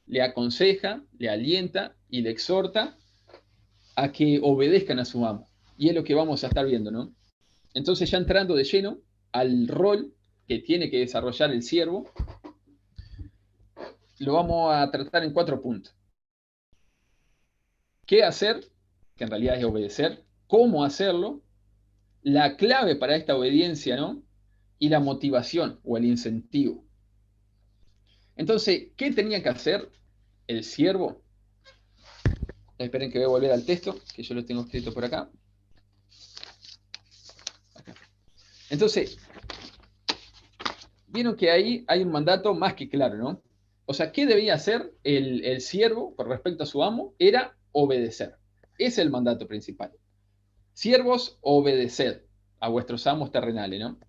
le aconseja, le alienta y le exhorta a que obedezcan a su amo. Y es lo que vamos a estar viendo, ¿no? Entonces, ya entrando de lleno al rol que tiene que desarrollar el siervo, lo vamos a tratar en 4 puntos. ¿Qué hacer? Que en realidad es obedecer. ¿Cómo hacerlo? La clave para esta obediencia, ¿no? Y la motivación o el incentivo. Entonces, ¿qué tenía que hacer el siervo? Esperen que voy a volver al texto, que yo lo tengo escrito por acá. Entonces, vieron que ahí hay un mandato más que claro, ¿no? O sea, ¿qué debía hacer el siervo con respecto a su amo? Era obedecer. Ese es el mandato principal. Siervos, obedeced a vuestros amos terrenales, ¿no?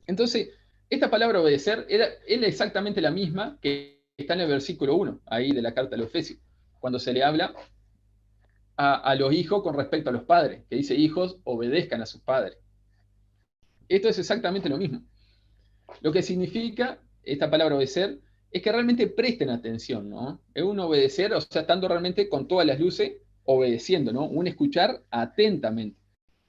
Entonces, esta palabra obedecer es exactamente la misma que está en el versículo 1, ahí de la carta de los Efesios, cuando se le habla a los hijos con respecto a los padres, que dice, hijos, obedezcan a sus padres. Esto es exactamente lo mismo. Lo que significa esta palabra obedecer es que realmente presten atención, ¿no? Es un obedecer, o sea, estando realmente con todas las luces obedeciendo, ¿no? Un escuchar atentamente.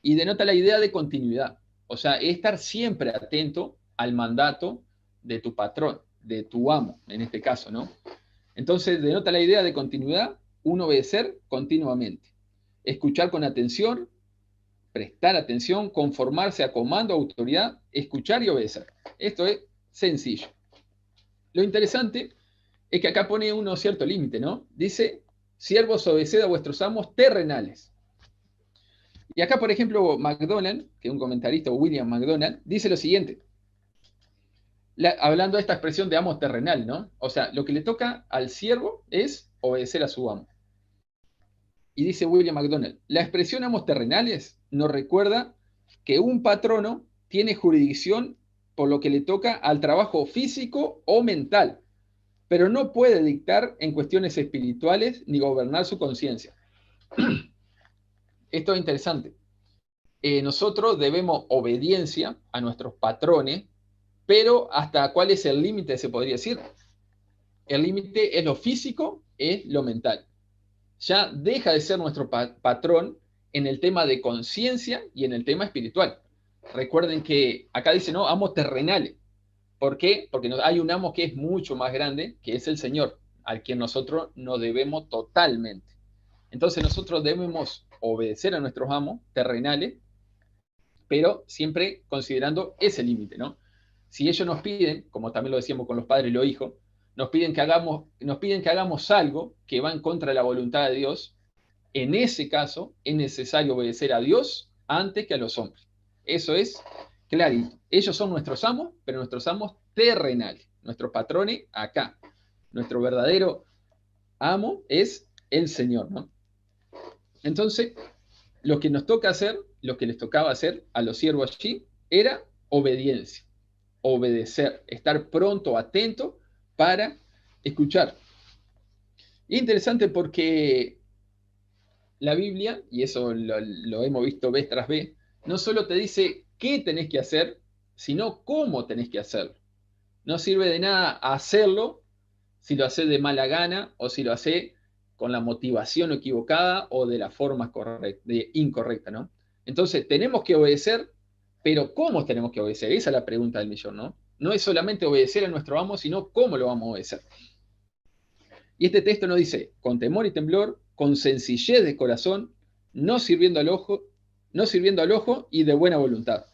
Y denota la idea de continuidad. O sea, es estar siempre atento al mandato de tu patrón, de tu amo, en este caso, ¿no? Entonces, denota la idea de continuidad, un obedecer continuamente. Escuchar con atención, prestar atención, conformarse a comando, autoridad, escuchar y obedecer. Esto es sencillo. Lo interesante es que acá pone uno cierto límite, ¿no? Dice, siervos, obedeced a vuestros amos terrenales. Y acá, por ejemplo, McDonald, que es un comentarista, William McDonald, dice lo siguiente, hablando de esta expresión de amos terrenal, ¿no? O sea, lo que le toca al siervo es obedecer a su amo. Y dice William McDonald, la expresión amos terrenales nos recuerda que un patrono tiene jurisdicción por lo que le toca al trabajo físico o mental, pero no puede dictar en cuestiones espirituales ni gobernar su conciencia. Esto es interesante. Nosotros debemos obediencia a nuestros patrones, pero ¿hasta cuál es el límite, se podría decir? El límite es lo físico, es lo mental. Ya deja de ser nuestro patrón en el tema de conciencia y en el tema espiritual. Recuerden que acá dice, no, amos terrenales. ¿Por qué? Porque hay un amo que es mucho más grande, que es el Señor, al quien nosotros nos debemos totalmente. Entonces nosotros debemos obedecer a nuestros amos terrenales, pero siempre considerando ese límite, ¿no? Si ellos nos piden, como también lo decíamos con los padres y los hijos, nos piden que hagamos algo que va en contra de la voluntad de Dios, en ese caso es necesario obedecer a Dios antes que a los hombres. Eso es clarito. Ellos son nuestros amos, pero nuestros amos terrenales, nuestros patrones acá. Nuestro verdadero amo es el Señor, ¿no? Entonces, lo que nos toca hacer, lo que les tocaba hacer a los siervos allí, era obediencia, obedecer, estar pronto, atento para escuchar. Interesante porque la Biblia, y eso lo hemos visto vez tras vez, no solo te dice qué tenés que hacer, sino cómo tenés que hacerlo. No sirve de nada hacerlo si lo haces de mala gana o si lo haces con la motivación equivocada o de la forma incorrecta, ¿no? Entonces, tenemos que obedecer, pero ¿cómo tenemos que obedecer? Esa es la pregunta del millón, ¿no? No es solamente obedecer a nuestro amo, sino cómo lo vamos a obedecer. Y este texto nos dice, con temor y temblor, con sencillez de corazón, no sirviendo al ojo y de buena voluntad.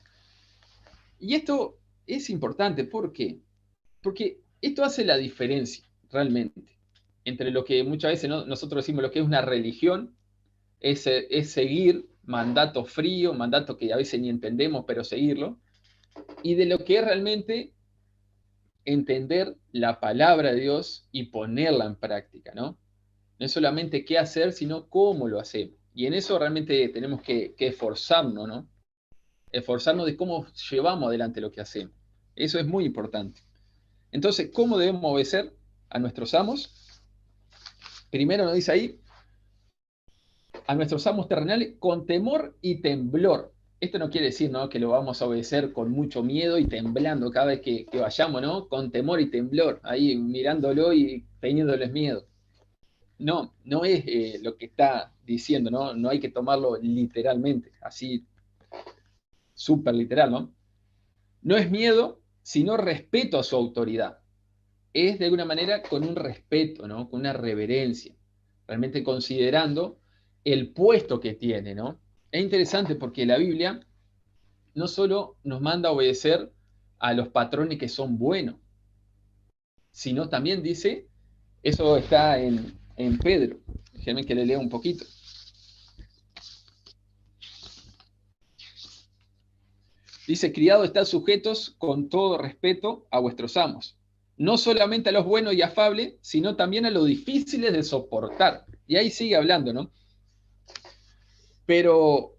Y esto es importante, ¿por qué? Porque esto hace la diferencia, realmente, entre lo que muchas veces nosotros decimos lo que es una religión, es seguir mandatos fríos, mandatos que a veces ni entendemos, pero seguirlo, y de lo que es realmente entender la palabra de Dios y ponerla en práctica, ¿no? No es solamente qué hacer, sino cómo lo hacemos. Y en eso realmente tenemos que esforzarnos, ¿no? Esforzarnos de cómo llevamos adelante lo que hacemos. Eso es muy importante. Entonces, ¿cómo debemos obedecer a nuestros amos? Primero nos dice ahí, a nuestros amos terrenales con temor y temblor. Esto no quiere decir, ¿no?, que lo vamos a obedecer con mucho miedo y temblando cada vez que vayamos, ¿no? Con temor y temblor, ahí mirándolo y teniéndoles miedo. No, no es lo que está diciendo, ¿no? No hay que tomarlo literalmente, así súper literal, ¿no? No es miedo, sino respeto a su autoridad. Es de alguna manera con un respeto, ¿no? Con una reverencia, realmente considerando el puesto que tiene, ¿no? Es interesante porque la Biblia no solo nos manda a obedecer a los patrones que son buenos, sino también dice, eso está en Pedro, déjenme que le lea un poquito. Dice, criados, estad sujetos con todo respeto a vuestros amos, no solamente a los buenos y afables, sino también a los difíciles de soportar. Y ahí sigue hablando, ¿no? Pero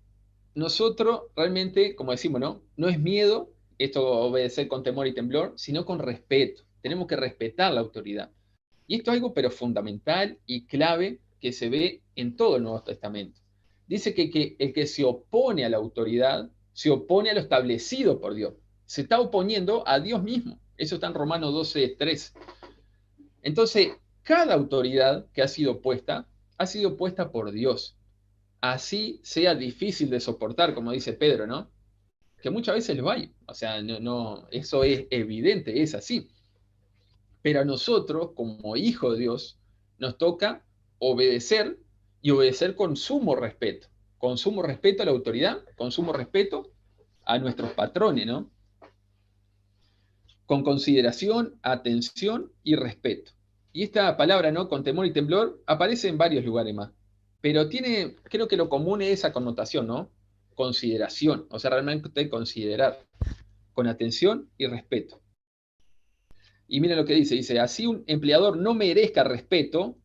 nosotros realmente, como decimos, ¿no? No es miedo, esto obedecer con temor y temblor, sino con respeto. Tenemos que respetar la autoridad. Y esto es algo pero fundamental y clave que se ve en todo el Nuevo Testamento. Dice que el que se opone a la autoridad, se opone a lo establecido por Dios. Se está oponiendo a Dios mismo. Eso está en Romanos 12:3. Entonces, cada autoridad que ha sido puesta por Dios. Así sea difícil de soportar, como dice Pedro, ¿no? Que muchas veces lo hay. O sea, no, eso es evidente, es así. Pero a nosotros, como hijos de Dios, nos toca obedecer y obedecer con sumo respeto. Con sumo respeto a la autoridad, con sumo respeto a nuestros patrones, ¿no? Con consideración, atención y respeto. Y esta palabra, ¿no?, con temor y temblor, aparece en varios lugares más. Pero creo que lo común es esa connotación, ¿no? Consideración, o sea, realmente considerar, con atención y respeto. Y miren lo que dice, así un empleador no merezca respeto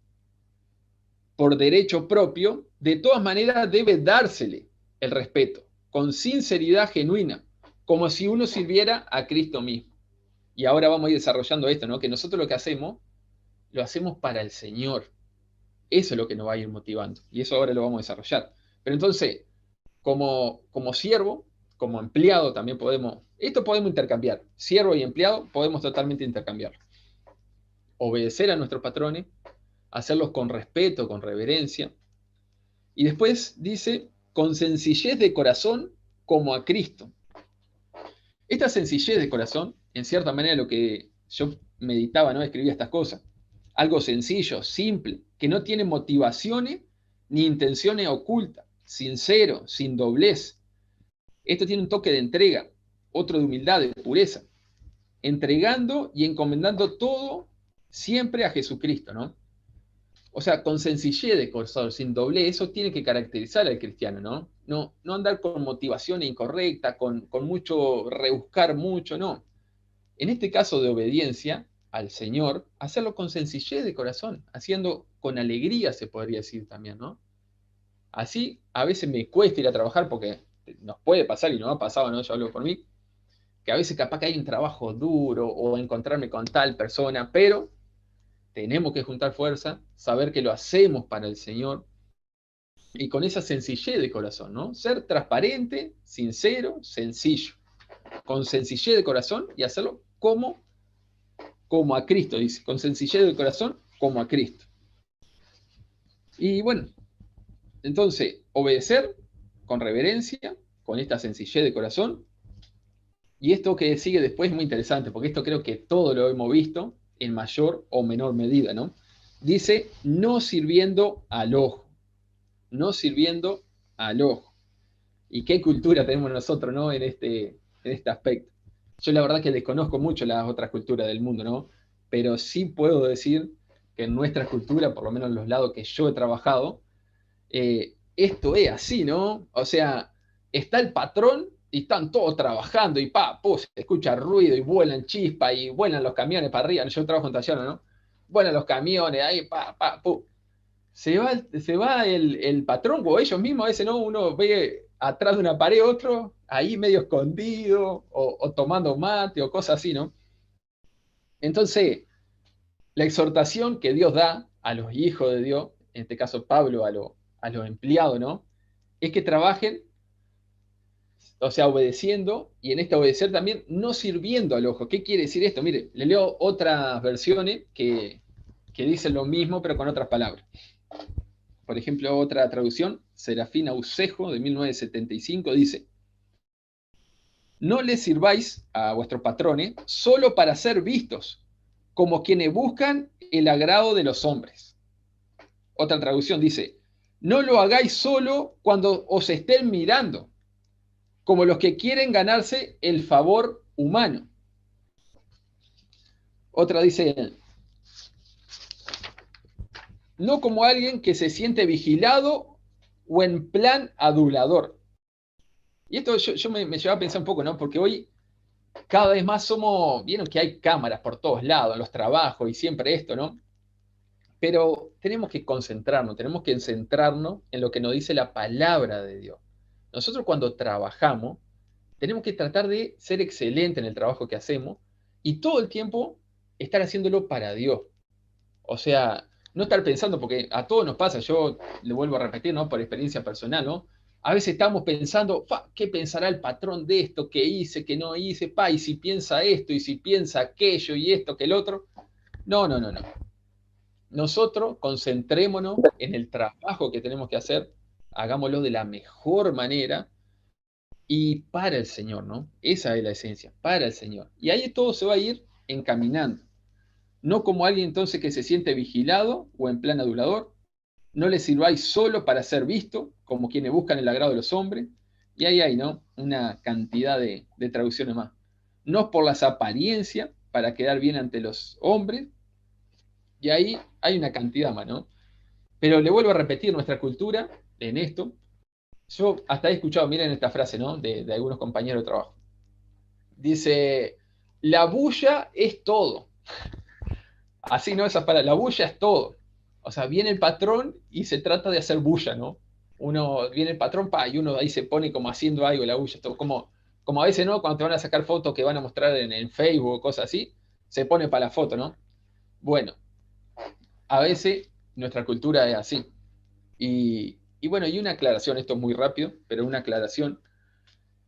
por derecho propio, de todas maneras debe dársele el respeto, con sinceridad genuina, como si uno sirviera a Cristo mismo. Y ahora vamos a ir desarrollando esto, ¿no? Que nosotros lo que hacemos, lo hacemos para el Señor. Eso es lo que nos va a ir motivando. Y eso ahora lo vamos a desarrollar. Pero entonces, como siervo, como empleado también esto podemos intercambiar. Siervo y empleado podemos totalmente intercambiar. Obedecer a nuestros patrones, hacerlos con respeto, con reverencia. Y después dice, con sencillez de corazón como a Cristo. Esta sencillez de corazón, en cierta manera lo que yo meditaba, ¿no? Escribía estas cosas. Algo sencillo, simple, que no tiene motivaciones ni intenciones ocultas, sincero, sin doblez. Esto tiene un toque de entrega, otro de humildad, de pureza. Entregando y encomendando todo siempre a Jesucristo, ¿no? O sea, con sencillez de corazón, sin doblez, eso tiene que caracterizar al cristiano, ¿no? No andar con motivación incorrecta, con mucho, rebuscar mucho, no. En este caso de obediencia al Señor, hacerlo con sencillez de corazón, haciendo con alegría, se podría decir también, ¿no? Así, a veces me cuesta ir a trabajar porque nos puede pasar, y no ha pasado, ¿no? Yo hablo por mí, que a veces capaz que hay un trabajo duro o encontrarme con tal persona, pero tenemos que juntar fuerza, saber que lo hacemos para el Señor y con esa sencillez de corazón, ¿no? Ser transparente, sincero, sencillo, con sencillez de corazón y hacerlo como a Cristo, dice, con sencillez de corazón como a Cristo. Y bueno, entonces, obedecer con reverencia, con esta sencillez de corazón. Y esto que sigue después es muy interesante, porque esto creo que todo lo hemos visto en mayor o menor medida, ¿no? Dice, no sirviendo al ojo. No sirviendo al ojo. ¿Y qué cultura tenemos nosotros, ¿no? En este aspecto. Yo la verdad que desconozco mucho las otras culturas del mundo, ¿no? Pero sí puedo decir que en nuestra cultura, por lo menos en los lados que yo he trabajado, esto es así, ¿no? O sea, está el patrón y están todos trabajando y se escucha ruido y vuelan chispas y vuelan los camiones para arriba. Yo trabajo en taller, ¿no? Vuelan los camiones ahí, Se va el patrón o ellos mismos, a veces, ¿no? Uno ve atrás de una pared otro, ahí medio escondido o tomando mate o cosas así, ¿no? Entonces, la exhortación que Dios da a los hijos de Dios, en este caso Pablo a los empleados, ¿no? Es que trabajen, o sea, obedeciendo, y en este obedecer también no sirviendo al ojo. ¿Qué quiere decir esto? Mire, le leo otras versiones que dicen lo mismo, pero con otras palabras. Por ejemplo, otra traducción, Serafín Aucejo, de 1975, dice, no les sirváis a vuestros patrones solo para ser vistos, como quienes buscan el agrado de los hombres. Otra traducción dice, no lo hagáis solo cuando os estén mirando, como los que quieren ganarse el favor humano. Otra dice, no como alguien que se siente vigilado o en plan adulador. Y esto yo me lleva a pensar un poco, ¿no? Porque hoy cada vez más vieron que hay cámaras por todos lados, en los trabajos y siempre esto, ¿no? Pero tenemos que concentrarnos, tenemos que centrarnos en lo que nos dice la palabra de Dios. Nosotros cuando trabajamos, tenemos que tratar de ser excelentes en el trabajo que hacemos y todo el tiempo estar haciéndolo para Dios. O sea, no estar pensando, porque a todos nos pasa, yo le vuelvo a repetir, ¿no? Por experiencia personal, ¿no? A veces estamos pensando, ¿qué pensará el patrón de esto? ¿Qué hice? ¿Qué no hice? Y si piensa esto, y si piensa aquello, y esto, que el otro. No. Nosotros concentrémonos en el trabajo que tenemos que hacer, hagámoslo de la mejor manera y para el Señor, ¿no? Esa es la esencia, para el Señor. Y ahí todo se va a ir encaminando. No como alguien entonces que se siente vigilado o en plan adulador. No les sirváis solo para ser visto, como quienes buscan el agrado de los hombres. Y ahí hay, ¿no? Una cantidad de traducciones más. No por las apariencias, para quedar bien ante los hombres. Y ahí hay una cantidad más, ¿no? Pero le vuelvo a repetir, nuestra cultura en esto. Yo hasta he escuchado, miren esta frase, ¿no? De algunos compañeros de trabajo. Dice, la bulla es todo. Así, ¿no? Esas palabras, la bulla es todo. O sea, viene el patrón y se trata de hacer bulla, ¿no? Viene el patrón, y uno ahí se pone como haciendo algo, la bulla, todo como Como a veces, ¿no? Cuando te van a sacar fotos que van a mostrar en Facebook o cosas así, se pone para la foto, ¿no? Bueno, a veces nuestra cultura es así. Y bueno, y una aclaración, esto es muy rápido, pero una aclaración,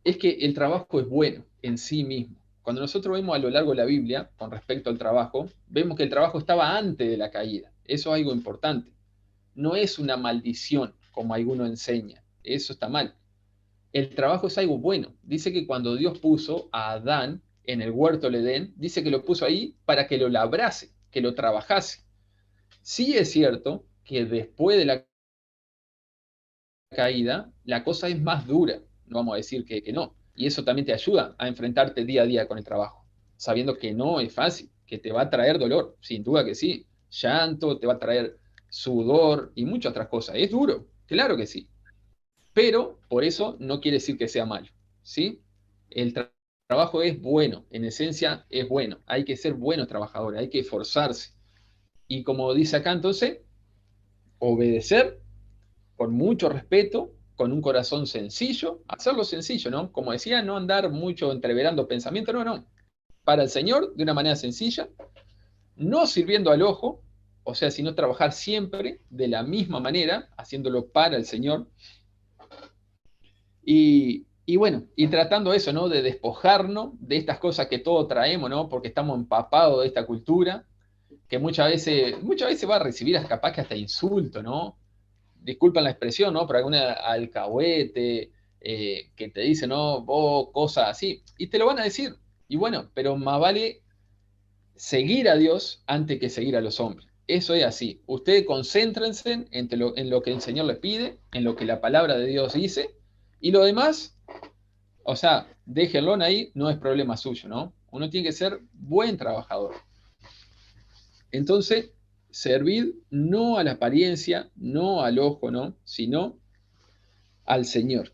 es que el trabajo es bueno en sí mismo. Cuando nosotros vemos a lo largo de la Biblia, con respecto al trabajo, vemos que el trabajo estaba antes de la caída. Eso es algo importante. No es una maldición, como alguno enseña. Eso está mal. El trabajo es algo bueno. Dice que cuando Dios puso a Adán en el huerto del Edén, dice que lo puso ahí para que lo labrase, que lo trabajase. Sí es cierto que después de la caída, la cosa es más dura. No vamos a decir que no. Y eso también te ayuda a enfrentarte día a día con el trabajo, sabiendo que no es fácil, que te va a traer dolor, sin duda que sí. Llanto, te va a traer sudor y muchas otras cosas. Es duro, claro que sí. Pero por eso no quiere decir que sea malo, ¿sí? El trabajo es bueno, en esencia es bueno. Hay que ser buenos trabajadores, hay que esforzarse. Y como dice acá entonces, obedecer con mucho respeto, con un corazón sencillo, hacerlo sencillo, ¿no? Como decía, no andar mucho entreverando pensamientos, no, no. Para el Señor, de una manera sencilla, no sirviendo al ojo, o sea, sino trabajar siempre de la misma manera, haciéndolo para el Señor. Y bueno, y tratando eso, ¿no? De despojarnos de estas cosas que todos traemos, ¿no? Porque estamos empapados de esta cultura, que muchas veces va a recibir capaz que hasta insulto, ¿no? Disculpan la expresión, ¿no? Por alguna alcahuete que te dice, ¿no? Vos, cosas así. Y te lo van a decir. Y bueno, pero más vale seguir a Dios antes que seguir a los hombres. Eso es así. Ustedes concéntrense en lo que el Señor les pide, en lo que la palabra de Dios dice, y lo demás, o sea, déjenlo ahí, no es problema suyo, ¿no? Uno tiene que ser buen trabajador. Entonces, servir no a la apariencia, no al ojo, ¿no? Sino al Señor.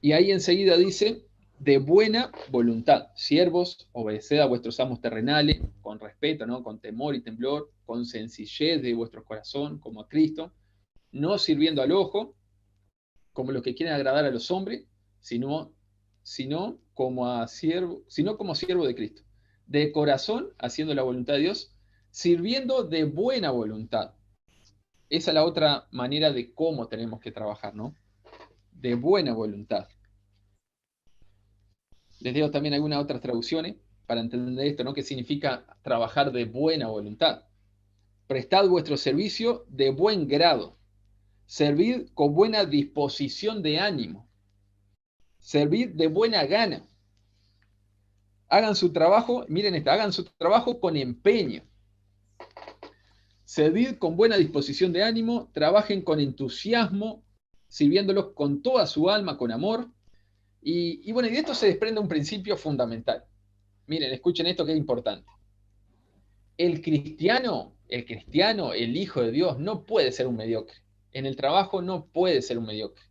Y ahí enseguida dice, de buena voluntad, siervos, obedeced a vuestros amos terrenales, con respeto, ¿no? Con temor y temblor, con sencillez de vuestro corazón, como a Cristo, no sirviendo al ojo, como los que quieren agradar a los hombres, sino como siervo de Cristo. De corazón, haciendo la voluntad de Dios, sirviendo de buena voluntad. Esa es la otra manera de cómo tenemos que trabajar, ¿no? De buena voluntad. Les digo también algunas otras traducciones para entender esto, ¿no? ¿Qué significa trabajar de buena voluntad? Prestad vuestro servicio de buen grado. Servid con buena disposición de ánimo. Servid de buena gana. Hagan su trabajo, miren esto, hagan su trabajo con empeño. Servid con buena disposición de ánimo, trabajen con entusiasmo, sirviéndolos con toda su alma, con amor. Y bueno, y de esto se desprende un principio fundamental. Miren, escuchen esto que es importante. El cristiano, el hijo de Dios, no puede ser un mediocre. En el trabajo no puede ser un mediocre.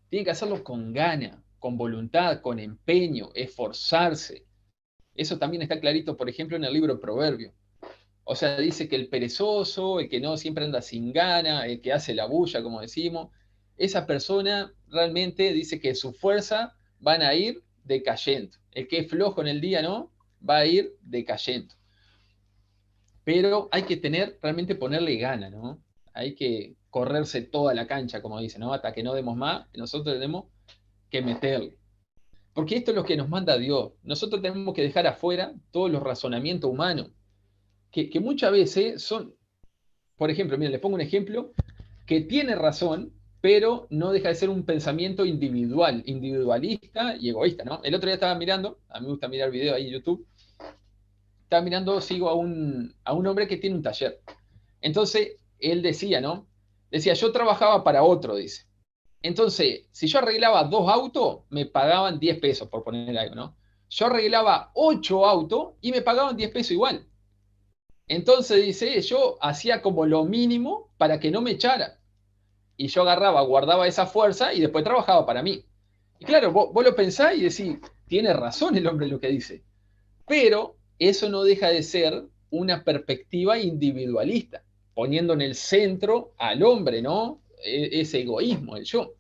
Tiene que hacerlo con gana, con voluntad, con empeño, esforzarse. Eso también está clarito, por ejemplo, en el libro de Proverbios. O sea, dice que el perezoso, el que no siempre anda sin gana, el que hace la bulla, como decimos, esa persona realmente dice que su fuerza van a ir decayendo. El que es flojo en el día, ¿no? Va a ir decayendo. Pero hay que realmente ponerle gana, ¿no? Hay que correrse toda la cancha, como dice, ¿no? Hasta que no demos más, nosotros tenemos que meterle. Porque esto es lo que nos manda Dios. Nosotros tenemos que dejar afuera todos los razonamientos humanos, que muchas veces son, por ejemplo, miren, les pongo un ejemplo, que tiene razón, pero no deja de ser un pensamiento individualista y egoísta, ¿no? El otro día estaba mirando, a mí me gusta mirar videos ahí en YouTube, estaba mirando, sigo a un hombre que tiene un taller. Entonces, él decía, ¿no? Decía, yo trabajaba para otro, dice. Entonces, si yo arreglaba 2 autos, me pagaban 10 pesos, por poner algo, ¿no? Yo arreglaba 8 autos y me pagaban 10 pesos igual. Entonces, dice, yo hacía como lo mínimo para que no me echara. Y yo agarraba, guardaba esa fuerza y después trabajaba para mí. Y claro, vos lo pensás y decís, tiene razón el hombre en lo que dice. Pero eso no deja de ser una perspectiva individualista, poniendo en el centro al hombre, ¿no? Ese egoísmo, el yo.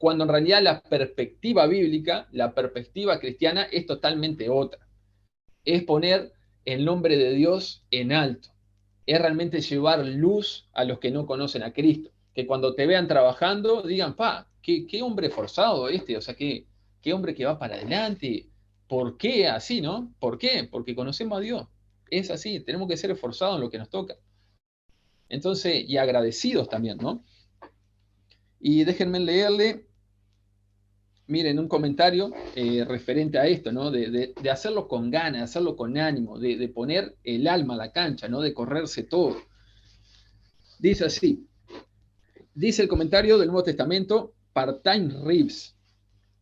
cuando en realidad la perspectiva bíblica, la perspectiva cristiana es totalmente otra. Es poner el nombre de Dios en alto. Es realmente llevar luz a los que no conocen a Cristo. Que cuando te vean trabajando digan, qué hombre forzado este, o sea, qué hombre que va para adelante. ¿Por qué así, no? ¿Por qué? Porque conocemos a Dios. Es así, tenemos que ser esforzados en lo que nos toca. Entonces, y agradecidos también, ¿no? Y déjenme leerle, miren, un comentario referente a esto, ¿no? De hacerlo con ganas, hacerlo con ánimo, de poner el alma a la cancha, ¿no? De correrse todo. Dice así, dice el comentario del Nuevo Testamento, Part-Time Reeves.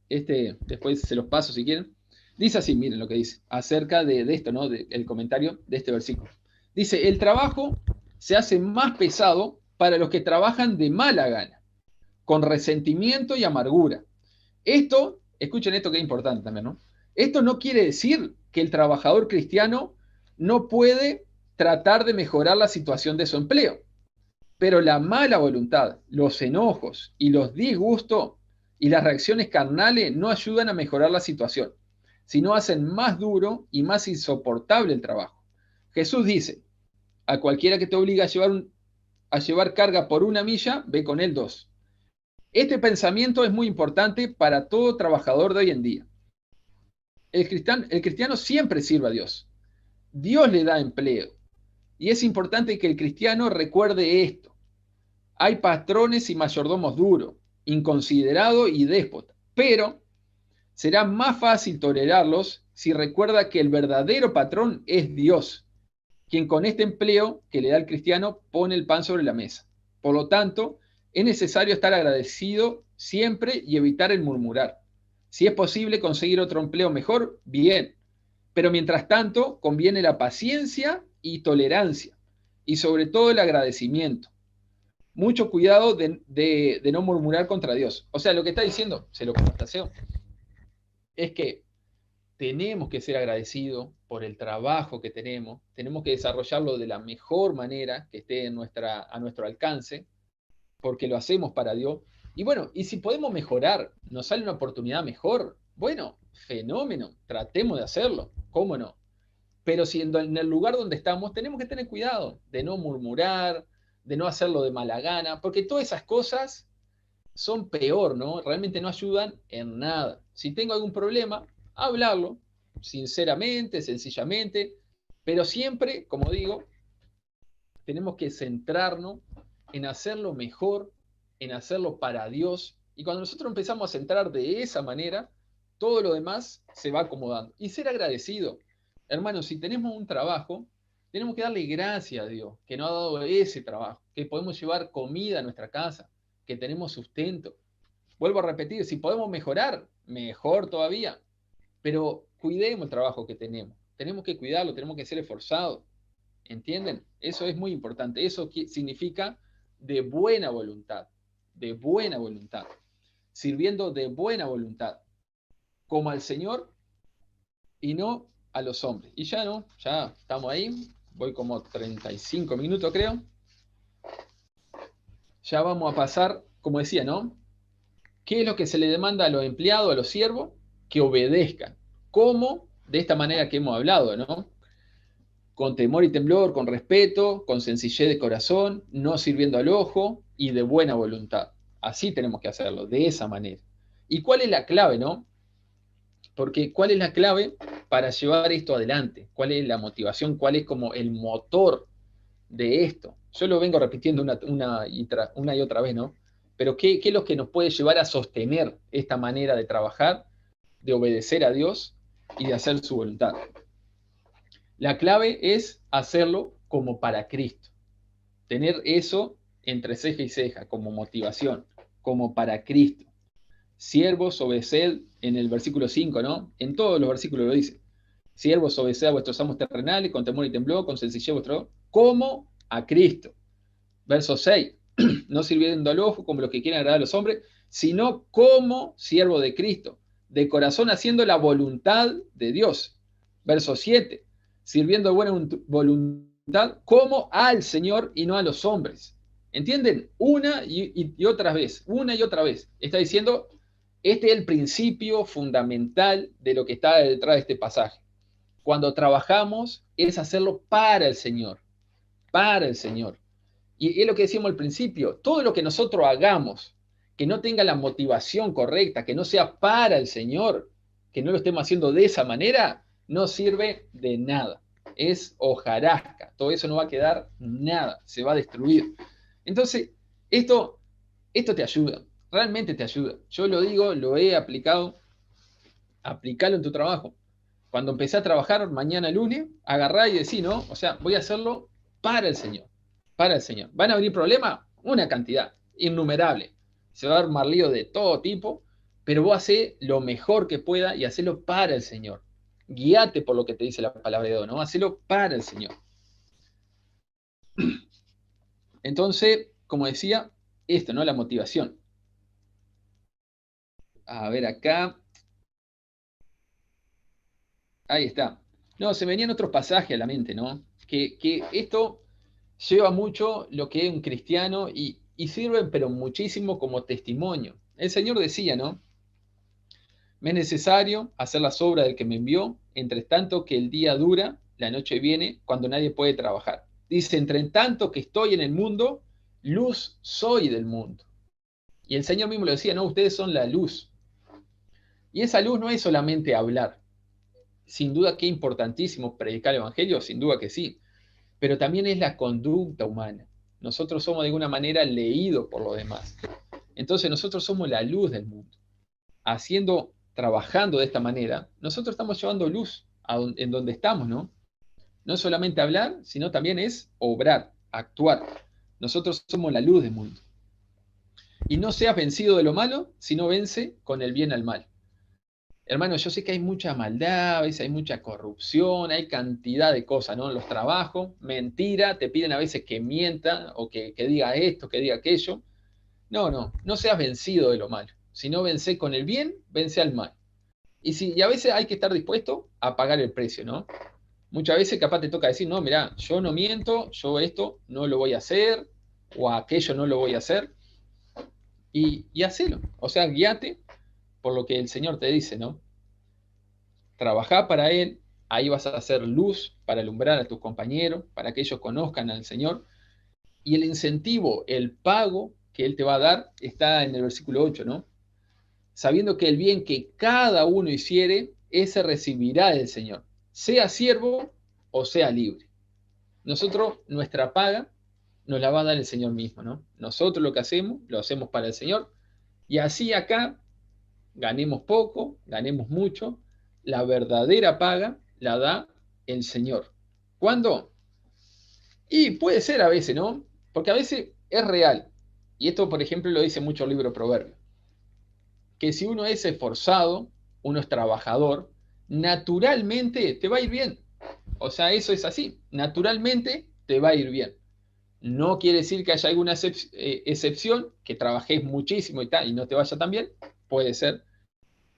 Después se los paso si quieren. Dice así, miren lo que dice, acerca de esto, ¿no? El comentario de este versículo. Dice, el trabajo se hace más pesado para los que trabajan de mala gana, con resentimiento y amargura. Esto, escuchen esto que es importante también, ¿no? Esto no quiere decir que el trabajador cristiano no puede tratar de mejorar la situación de su empleo, pero la mala voluntad, los enojos y los disgustos y las reacciones carnales no ayudan a mejorar la situación, sino hacen más duro y más insoportable el trabajo. Jesús dice, a cualquiera que te obligue a llevar carga por 1 milla, ve con él 2. Este pensamiento es muy importante para todo trabajador de hoy en día. El cristiano siempre sirve a Dios. Dios le da empleo. Y es importante que el cristiano recuerde esto. Hay patrones y mayordomos duros, inconsiderados y déspotas, pero será más fácil tolerarlos si recuerda que el verdadero patrón es Dios, quien con este empleo que le da al cristiano pone el pan sobre la mesa. Por lo tanto, es necesario estar agradecido siempre y evitar el murmurar. Si es posible conseguir otro empleo mejor, bien. Pero mientras tanto, conviene la paciencia y tolerancia, y sobre todo el agradecimiento. Mucho cuidado de no murmurar contra Dios. O sea, lo que está diciendo, se lo parafraseo, es que tenemos que ser agradecidos por el trabajo que tenemos que desarrollarlo de la mejor manera que esté a nuestro alcance, porque lo hacemos para Dios. Y bueno, y si podemos mejorar, nos sale una oportunidad mejor, bueno, fenómeno, tratemos de hacerlo, ¿cómo no? Pero si en el lugar donde estamos tenemos que tener cuidado de no murmurar, de no hacerlo de mala gana, porque todas esas cosas son peor, ¿no? Realmente no ayudan en nada. Si tengo algún problema, hablarlo, sinceramente, sencillamente, pero siempre, como digo, tenemos que centrarnos en hacerlo mejor, en hacerlo para Dios, y cuando nosotros empezamos a centrar de esa manera, todo lo demás se va acomodando. Y ser agradecido. Hermanos, si tenemos un trabajo, tenemos que darle gracias a Dios, que nos ha dado ese trabajo, que podemos llevar comida a nuestra casa, que tenemos sustento. Vuelvo a repetir, si podemos mejorar, mejor todavía, pero cuidemos el trabajo que tenemos. Tenemos que cuidarlo, tenemos que ser esforzados. ¿Entienden? Eso es muy importante. Eso significa de buena voluntad, sirviendo de buena voluntad, como al Señor y no a los hombres. Y ya estamos ahí, voy como 35 minutos creo. Ya vamos a pasar, como decía, ¿no? ¿Qué es lo que se le demanda a los empleados, a los siervos? Que obedezcan. ¿Cómo? De esta manera que hemos hablado, ¿no? Con temor y temblor, con respeto, con sencillez de corazón, no sirviendo al ojo y de buena voluntad. Así tenemos que hacerlo, de esa manera. ¿Y cuál es la clave, no? Porque ¿cuál es la clave para llevar esto adelante? ¿Cuál es la motivación? ¿Cuál es como el motor de esto? Yo lo vengo repitiendo una y otra vez, ¿no? Pero ¿qué es lo que nos puede llevar a sostener esta manera de trabajar, de obedecer a Dios y de hacer su voluntad? La clave es hacerlo como para Cristo. Tener eso entre ceja y ceja, como motivación, como para Cristo. Siervos, obedeced, en el versículo 5, ¿no? En todos los versículos lo dice. Siervos, obedeced a vuestros amos terrenales, con temor y temblor, con sencillez vuestro, como a Cristo. Verso 6. No sirviendo al ojo como los que quieren agradar a los hombres, sino como siervo de Cristo, de corazón haciendo la voluntad de Dios. Verso 7. Sirviendo de buena voluntad como al Señor y no a los hombres. ¿Entienden? Una y otra vez, una y otra vez. Está diciendo, este es el principio fundamental de lo que está detrás de este pasaje. Cuando trabajamos es hacerlo para el Señor, para el Señor. Y es lo que decíamos al principio, todo lo que nosotros hagamos, que no tenga la motivación correcta, que no sea para el Señor, que no lo estemos haciendo de esa manera, no sirve de nada. Es hojarasca, todo eso no va a quedar nada, se va a destruir. Entonces, esto te ayuda, realmente te ayuda. Yo lo digo, lo he aplicado, aplicalo en tu trabajo. Cuando empecé a trabajar mañana lunes, agarrá y decí, ¿no? O sea, voy a hacerlo para el Señor, para el Señor. ¿Van a venir problemas? Una cantidad, innumerable. Se va a armar lío de todo tipo, pero vos hacés lo mejor que pueda y hacelo para el Señor. Guíate por lo que te dice la palabra de Dios, ¿no? Hacelo para el Señor. Entonces, como decía, esto, ¿no? La motivación. A ver acá. Ahí está. No, se me venían otros pasajes a la mente, ¿no? Que esto lleva mucho lo que es un cristiano y sirve, pero muchísimo como testimonio. El Señor decía, ¿no? Me es necesario hacer las obras del que me envió, entre tanto que el día dura, la noche viene, cuando nadie puede trabajar. Dice, entre tanto que estoy en el mundo, luz soy del mundo. Y el Señor mismo lo decía, no, ustedes son la luz. Y esa luz no es solamente hablar. Sin duda que es importantísimo predicar el Evangelio, sin duda que sí, pero también es la conducta humana. Nosotros somos de alguna manera leídos por los demás. Entonces nosotros somos la luz del mundo. Trabajando de esta manera, nosotros estamos llevando luz en donde estamos, ¿no? No solamente hablar, sino también es obrar, actuar. Nosotros somos la luz del mundo. Y no seas vencido de lo malo, sino vence con el bien al mal. Hermano, yo sé que hay mucha maldad, a veces hay mucha corrupción, hay cantidad de cosas, ¿no? En los trabajos, mentira, te piden a veces que mienta o que diga esto, que diga aquello. No seas vencido de lo malo, sino vence con el bien, vence al mal. Y a veces hay que estar dispuesto a pagar el precio, ¿no? Muchas veces capaz te toca decir, no, mirá, yo no miento, yo esto no lo voy a hacer, o aquello no lo voy a hacer, y hacelo. O sea, guíate por lo que el Señor te dice, ¿no? Trabajá para Él, ahí vas a hacer luz para alumbrar a tus compañeros, para que ellos conozcan al Señor. Y el incentivo, el pago que Él te va a dar, está en el versículo 8, ¿no? Sabiendo que el bien que cada uno hiciere, ese recibirá del Señor, sea siervo o sea libre. Nosotros, nuestra paga, nos la va a dar el Señor mismo, ¿no? Nosotros lo que hacemos, lo hacemos para el Señor. Y así acá, ganemos poco, ganemos mucho, la verdadera paga la da el Señor. ¿Cuándo? Y puede ser a veces, ¿no? Porque a veces es real. Y esto, por ejemplo, lo dice mucho el libro Proverbios. Que si uno es esforzado, uno es trabajador, naturalmente te va a ir bien. O sea, eso es así. Naturalmente te va a ir bien. No quiere decir que haya alguna excepción, que trabajés muchísimo y tal, y no te vaya tan bien. Puede ser.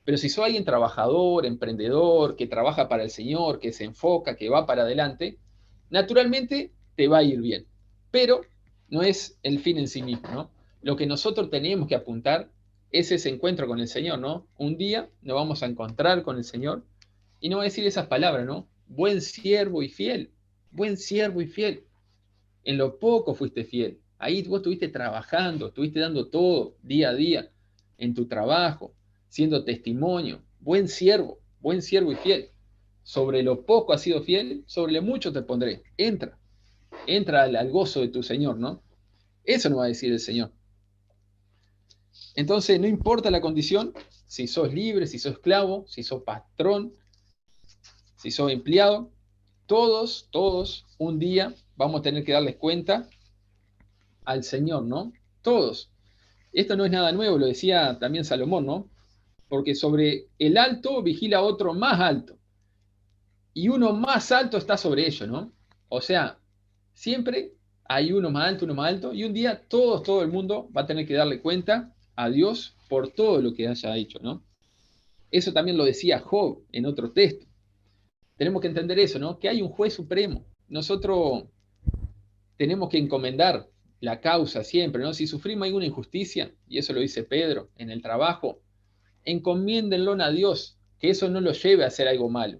Pero si soy alguien trabajador, emprendedor, que trabaja para el Señor, que se enfoca, que va para adelante, naturalmente te va a ir bien. Pero no es el fin en sí mismo, ¿no? Lo que nosotros tenemos que apuntar es ese encuentro con el Señor, ¿no? Un día nos vamos a encontrar con el Señor y nos va a decir esas palabras, ¿no? Buen siervo y fiel, buen siervo y fiel. En lo poco fuiste fiel. Ahí vos estuviste trabajando, estuviste dando todo día a día en tu trabajo, siendo testimonio, buen siervo y fiel. Sobre lo poco has sido fiel, sobre lo mucho te pondré. Entra al gozo de tu Señor, ¿no? Eso nos va a decir el Señor. Entonces, no importa la condición, si sos libre, si sos esclavo, si sos patrón, si sos empleado, todos, un día vamos a tener que darles cuenta al Señor, ¿no? Todos. Esto no es nada nuevo, lo decía también Salomón, ¿no? Porque sobre el alto vigila otro más alto. Y uno más alto está sobre ello, ¿no? O sea, siempre hay uno más alto, y un día todo el mundo va a tener que darle cuenta a Dios por todo lo que haya hecho, ¿no? Eso también lo decía Job en otro texto. Tenemos que entender eso, ¿no? Que hay un juez supremo. Nosotros tenemos que encomendar la causa siempre, ¿no? Si sufrimos alguna injusticia, y eso lo dice Pedro, en el trabajo, encomiéndenlo a Dios, que eso no lo lleve a hacer algo malo.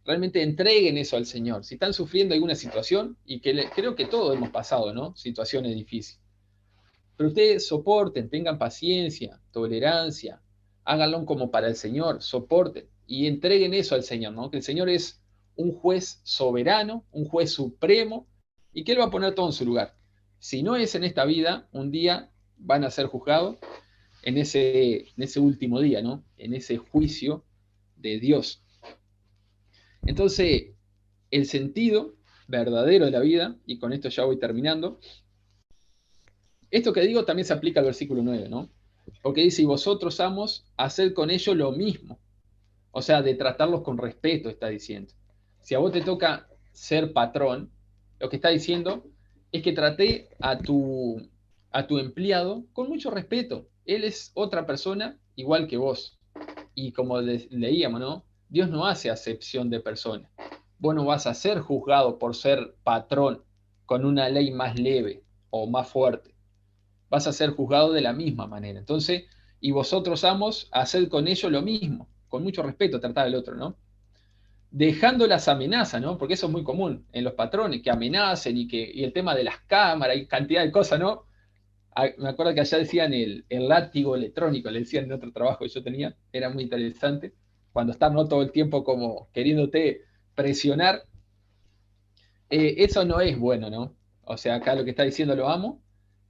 Realmente entreguen eso al Señor. Si están sufriendo alguna situación, y que creo que todos hemos pasado, ¿no? Situaciones difíciles. Pero ustedes soporten, tengan paciencia, tolerancia, háganlo como para el Señor, soporten y entreguen eso al Señor, ¿no? Que el Señor es un juez soberano, un juez supremo, y que Él va a poner todo en su lugar. Si no es en esta vida, un día van a ser juzgados en ese último día, ¿no? En ese juicio de Dios. Entonces, el sentido verdadero de la vida, y con esto ya voy terminando, esto que digo también se aplica al versículo 9, ¿no? Porque dice, y vosotros, amos, haced con ellos lo mismo. O sea, de tratarlos con respeto, está diciendo. Si a vos te toca ser patrón, lo que está diciendo es que traté a tu empleado con mucho respeto. Él es otra persona igual que vos. Y como leíamos, ¿no? Dios no hace acepción de personas. Vos no vas a ser juzgado por ser patrón con una ley más leve o más fuerte. Vas a ser juzgado de la misma manera. Entonces, y vosotros, amos, haced con ellos lo mismo, con mucho respeto tratar al otro, ¿no? Dejando las amenazas, ¿no? Porque eso es muy común en los patrones, que amenacen y el tema de las cámaras y cantidad de cosas, ¿no? Me acuerdo que allá decían el látigo electrónico, le decían en otro trabajo que yo tenía, era muy interesante, cuando están, ¿no? Todo el tiempo como queriéndote presionar. Eso no es bueno, ¿no? O sea, acá lo que está diciendo lo amo,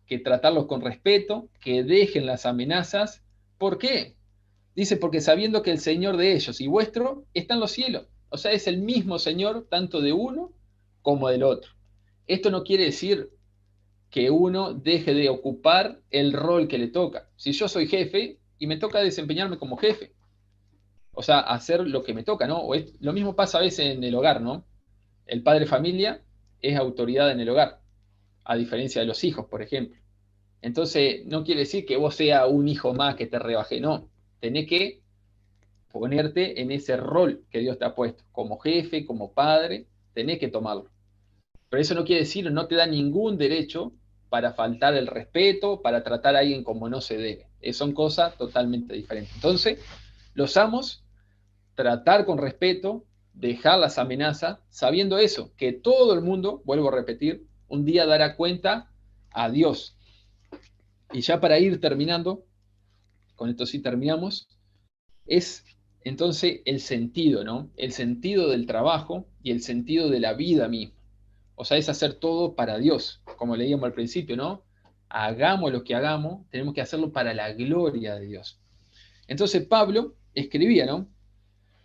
que tratarlos con respeto, que dejen las amenazas. ¿Por qué? Dice, porque sabiendo que el Señor de ellos y vuestro está en los cielos. O sea, es el mismo Señor tanto de uno como del otro. Esto no quiere decir que uno deje de ocupar el rol que le toca. Si yo soy jefe y me toca desempeñarme como jefe, o sea, hacer lo que me toca, ¿no? Lo mismo pasa a veces en el hogar, ¿no? El padre de familia es autoridad en el hogar, a diferencia de los hijos, por ejemplo. Entonces, no quiere decir que vos seas un hijo más que te rebaje, no. Tenés que ponerte en ese rol que Dios te ha puesto, como jefe, como padre, tenés que tomarlo. Pero eso no quiere decir, no te da ningún derecho para faltar el respeto, para tratar a alguien como no se debe. Son cosas totalmente diferentes. Entonces, los amos, tratar con respeto, dejar las amenazas, sabiendo eso, que todo el mundo, vuelvo a repetir, un día dará cuenta a Dios. Y ya para ir terminando, con esto sí terminamos, es entonces el sentido, ¿no? El sentido del trabajo y el sentido de la vida misma. O sea, es hacer todo para Dios, como leíamos al principio, ¿no? Hagamos lo que hagamos, tenemos que hacerlo para la gloria de Dios. Entonces Pablo escribía, ¿no?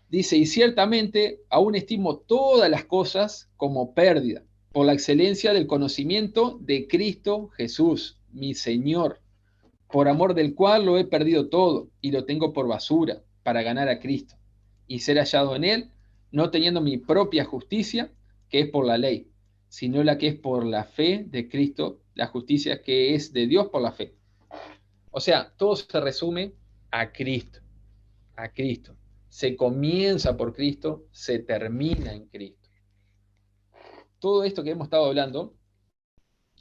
Dice, y ciertamente aún estimo todas las cosas como pérdida, por la excelencia del conocimiento de Cristo Jesús, mi Señor, por amor del cual lo he perdido todo y lo tengo por basura para ganar a Cristo y ser hallado en Él, no teniendo mi propia justicia, que es por la ley, sino la que es por la fe de Cristo, la justicia que es de Dios por la fe. O sea, todo se resume a Cristo, a Cristo. Se comienza por Cristo, se termina en Cristo. Todo esto que hemos estado hablando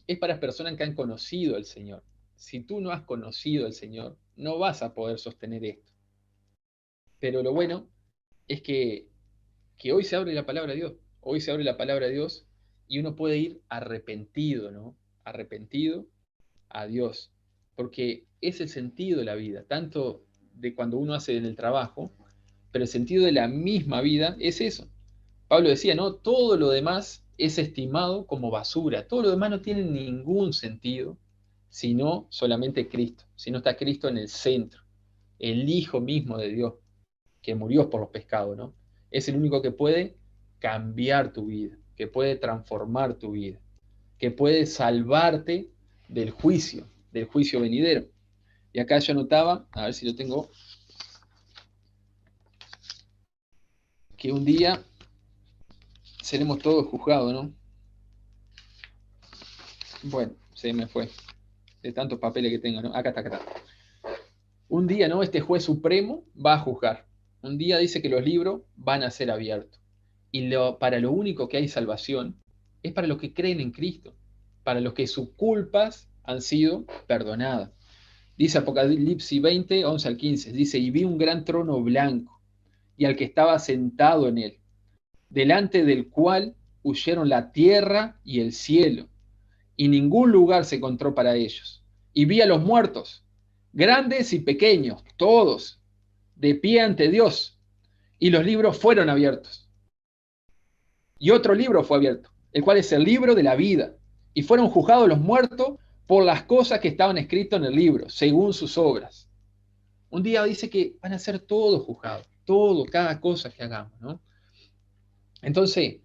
es para personas que han conocido al Señor. Si tú no has conocido al Señor, no vas a poder sostener esto. Pero lo bueno es que hoy se abre la palabra de Dios. Hoy se abre la palabra de Dios y uno puede ir arrepentido, ¿no? Arrepentido a Dios. Porque es el sentido de la vida, tanto de cuando uno hace en el trabajo, pero el sentido de la misma vida es eso. Pablo decía, ¿no? Todo lo demás es estimado como basura. Todo lo demás no tiene ningún sentido, sino solamente Cristo. Si no está Cristo en el centro, el Hijo mismo de Dios, que murió por los pecados, ¿no? Es el único que puede cambiar tu vida, que puede transformar tu vida, que puede salvarte del juicio venidero. Y acá yo anotaba, a ver si lo tengo, que un día seremos todos juzgados, ¿no? Bueno, se me fue, de tantos papeles que tengo, ¿no? Acá está. Un día, ¿no? Este juez supremo va a juzgar. Un día dice que los libros van a ser abiertos. Y para lo único que hay salvación es para los que creen en Cristo. para los que sus culpas han sido perdonadas. Dice Apocalipsis 20, 11 al 15, dice, y vi un gran trono blanco, y al que estaba sentado en él, delante del cual huyeron la tierra y el cielo, y ningún lugar se encontró para ellos. Y vi a los muertos, grandes y pequeños, todos, de pie ante Dios, y los libros fueron abiertos. Y otro libro fue abierto, el cual es el libro de la vida, y fueron juzgados los muertos por las cosas que estaban escritas en el libro, según sus obras. Un día dice que van a ser todos juzgados, todo, cada cosa que hagamos, ¿no? Entonces,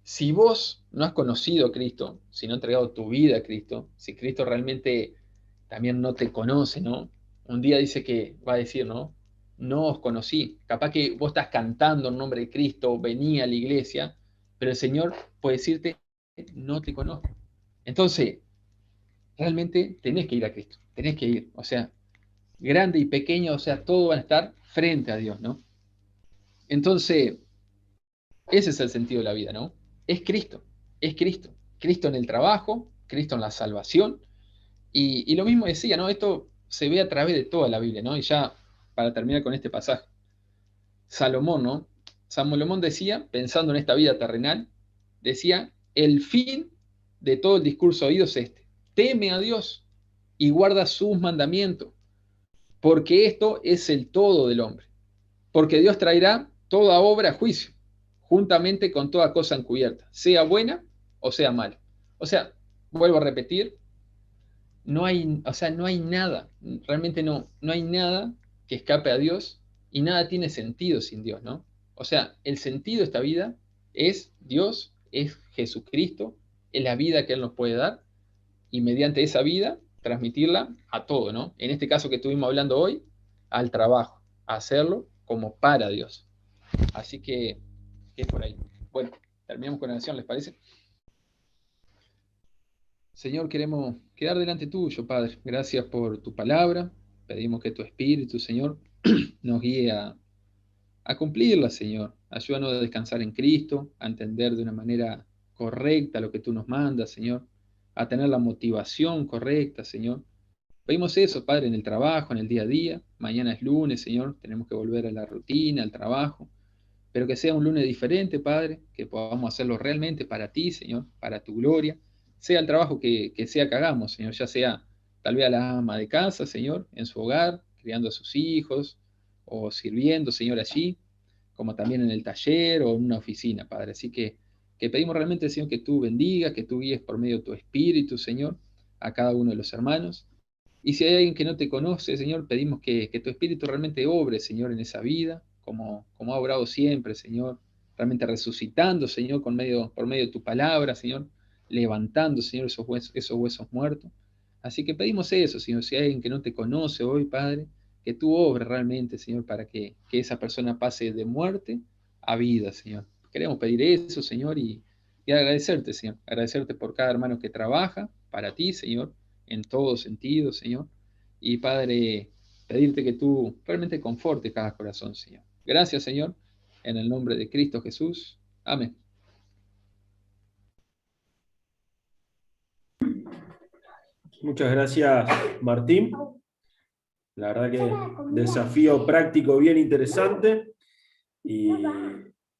si vos no has conocido a Cristo, si no has entregado tu vida a Cristo, si Cristo realmente también no te conoce, ¿no? Un día dice que va a decir, ¿no? No os conocí. Capaz que vos estás cantando en nombre de Cristo, venía a la iglesia, pero el Señor puede decirte, no te conozco. Entonces, realmente tenés que ir a Cristo, tenés que ir. O sea, grande y pequeño, o sea, todos van a estar frente a Dios, ¿no? Entonces, ese es el sentido de la vida, ¿no? Es Cristo, es Cristo. Cristo en el trabajo, Cristo en la salvación. Y lo mismo decía, ¿no? Esto se ve a través de toda la Biblia, ¿no? Y ya para terminar con este pasaje. Salomón, ¿no? Salomón decía, pensando en esta vida terrenal, decía, el fin de todo el discurso oído es este. Teme a Dios y guarda sus mandamientos, porque esto es el todo del hombre. Porque Dios traerá toda obra a juicio, juntamente con toda cosa encubierta, sea buena o sea mala. O sea, vuelvo a repetir, no hay, o sea, no hay nada, realmente no hay nada que escape a Dios y nada tiene sentido sin Dios, ¿no? O sea, el sentido de esta vida es Dios, es Jesucristo, es la vida que Él nos puede dar y mediante esa vida transmitirla a todo, ¿no? En este caso que estuvimos hablando hoy, al trabajo, a hacerlo como para Dios. Así que es por ahí. Bueno, terminamos con la oración, ¿les parece? Señor, queremos quedar delante tuyo, Padre. Gracias por tu palabra. Pedimos que tu Espíritu, Señor, nos guíe a cumplirla, Señor. Ayúdanos a descansar en Cristo, a entender de una manera correcta lo que tú nos mandas, Señor, a tener la motivación correcta, Señor. Pedimos eso, Padre, en el trabajo, en el día a día. Mañana es lunes, Señor, tenemos que volver a la rutina, al trabajo, pero que sea un lunes diferente, Padre, que podamos hacerlo realmente para ti, Señor, para tu gloria, sea el trabajo que sea que hagamos, Señor, ya sea tal vez a la ama de casa, Señor, en su hogar, criando a sus hijos, o sirviendo, Señor, allí, como también en el taller o en una oficina, Padre. Así que pedimos realmente, Señor, que tú bendigas, que tú guíes por medio de tu Espíritu, Señor, a cada uno de los hermanos. Y si hay alguien que no te conoce, Señor, pedimos que tu Espíritu realmente obre, Señor, en esa vida, como ha obrado siempre, Señor, realmente resucitando, Señor, por medio de tu palabra, Señor, levantando, Señor, esos huesos muertos. Así que pedimos eso, Señor, si hay alguien que no te conoce hoy, Padre, que tú obres realmente, Señor, para que esa persona pase de muerte a vida, Señor. Queremos pedir eso, Señor, y agradecerte, Señor, agradecerte por cada hermano que trabaja para ti, Señor, en todo sentido, Señor. Y Padre, pedirte que tú realmente confortes cada corazón, Señor. Gracias, Señor, en el nombre de Cristo Jesús. Amén. Muchas gracias, Martín. La verdad que desafío práctico bien interesante y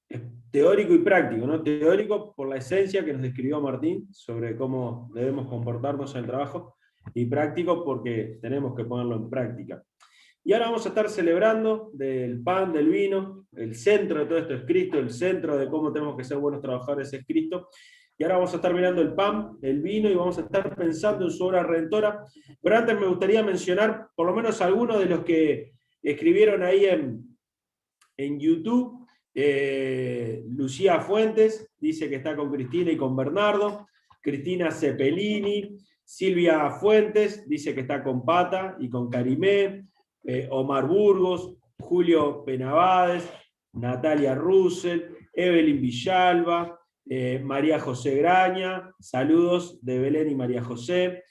es teórico y práctico, ¿no? Teórico por la esencia que nos describió Martín sobre cómo debemos comportarnos en el trabajo y práctico porque tenemos que ponerlo en práctica. Y ahora vamos a estar celebrando del pan, del vino, el centro de todo esto es Cristo, el centro de cómo tenemos que ser buenos trabajadores es Cristo. Y ahora vamos a estar mirando el pan, el vino, y vamos a estar pensando en su obra redentora. Pero antes me gustaría mencionar por lo menos algunos de los que escribieron ahí en YouTube. Lucía Fuentes dice que está con Cristina y con Bernardo. Cristina Cepelini. Silvia Fuentes dice que está con Pata y con Karimé. Omar Burgos, Julio Penavades, Natalia Russell, Evelyn Villalba, María José Graña, saludos de Belén y María José,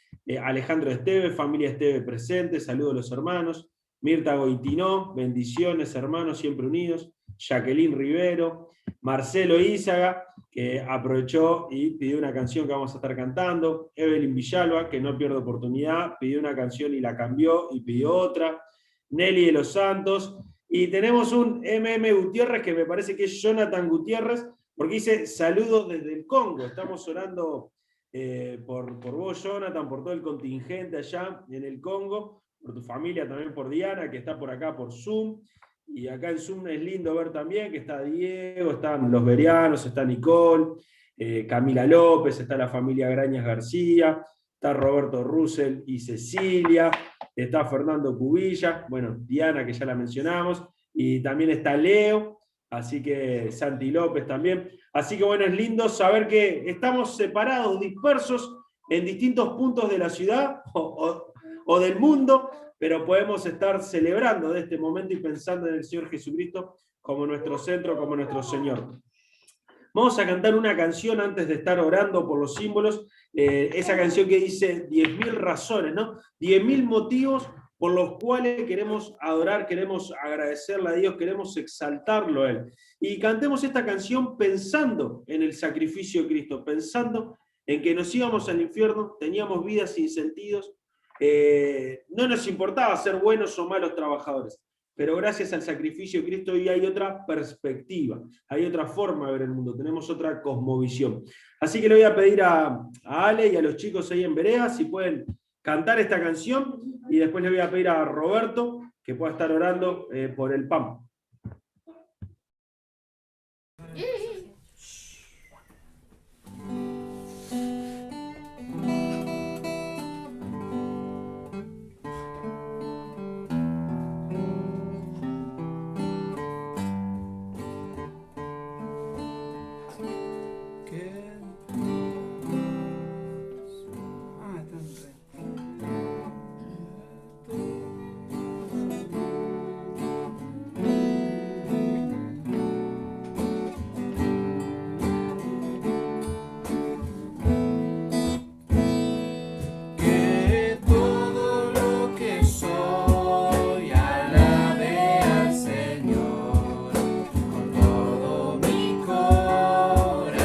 Alejandro Esteve, familia Esteve presente, saludos a los hermanos, Mirta Goitinó, bendiciones hermanos, siempre unidos, Jacqueline Rivero, Marcelo Ízaga, que aprovechó y pidió una canción que vamos a estar cantando. Evelyn Villalba, que no pierde oportunidad, pidió una canción y la cambió y pidió otra. Nelly de los Santos. Y tenemos un Gutiérrez, que me parece que es Jonathan Gutiérrez, porque dice saludos desde el Congo. Estamos orando por vos, Jonathan, por todo el contingente allá en el Congo, por tu familia, también por Diana, que está por acá por Zoom. Y acá en Zoom es lindo ver también que está Diego, están los Berianos, está Nicole, Camila López, está la familia Grañas García, está Roberto Russell y Cecilia, está Fernando Cubilla, bueno, Diana, que ya la mencionamos, y también está Leo, así que Santi López también. Así que bueno, es lindo saber que estamos separados, dispersos en distintos puntos de la ciudad o del mundo, pero podemos estar celebrando de este momento y pensando en el Señor Jesucristo como nuestro centro, como nuestro Señor. Vamos a cantar una canción antes de estar orando por los símbolos, esa canción que dice 10.000 razones, ¿no? 10.000 motivos por los cuales queremos adorar, queremos agradecerle a Dios, queremos exaltarlo a Él. Y cantemos esta canción pensando en el sacrificio de Cristo, pensando en que nos íbamos al infierno, teníamos vidas sin sentidos, no nos importaba ser buenos o malos trabajadores, pero gracias al sacrificio de Cristo hoy hay otra perspectiva, hay otra forma de ver el mundo, tenemos otra cosmovisión. Así que le voy a pedir a Ale y a los chicos ahí en Berea si pueden cantar esta canción, y después le voy a pedir a Roberto que pueda estar orando por el PAM. Con todo mi corazón.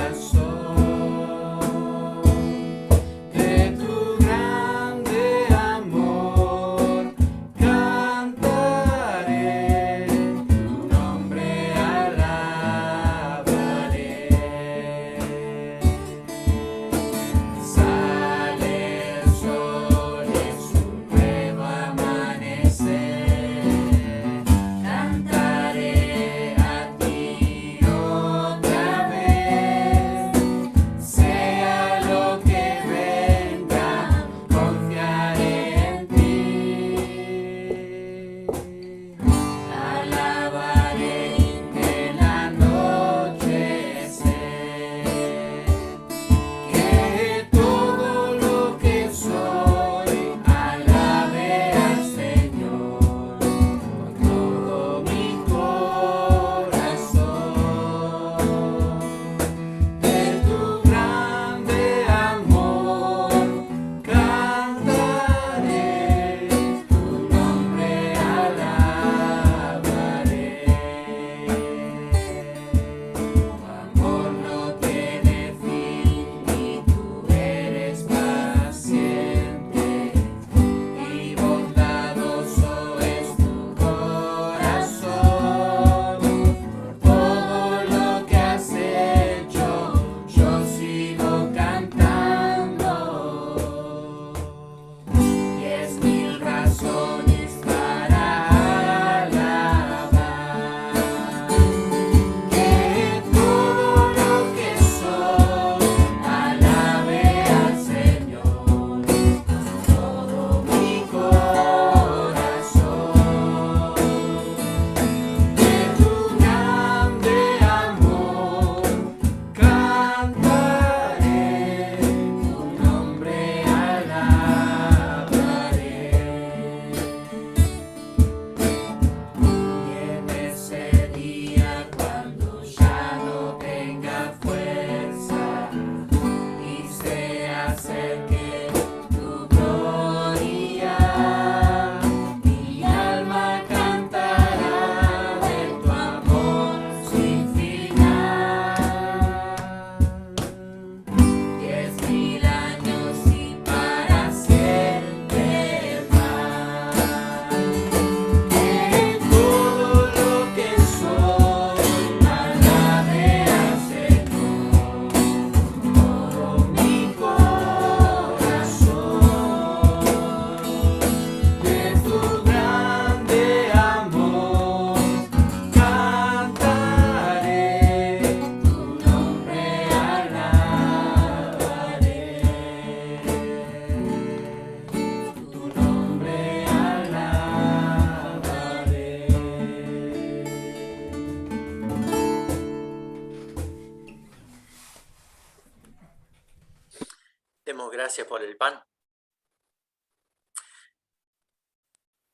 damos gracias por el pan.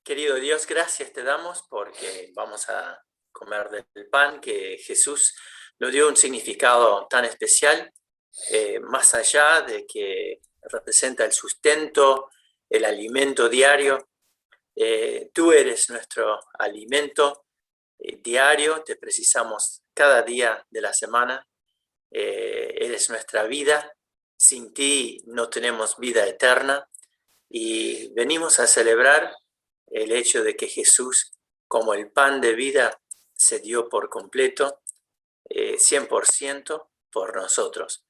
Querido Dios, gracias te damos porque vamos a comer del pan, que Jesús nos dio un significado tan especial, más allá de que representa el sustento, el alimento diario. Tú eres nuestro alimento diario, te precisamos cada día de la semana, eres nuestra vida, sin ti no tenemos vida eterna y venimos a celebrar el hecho de que Jesús, como el pan de vida, se dio por completo, 100% por nosotros,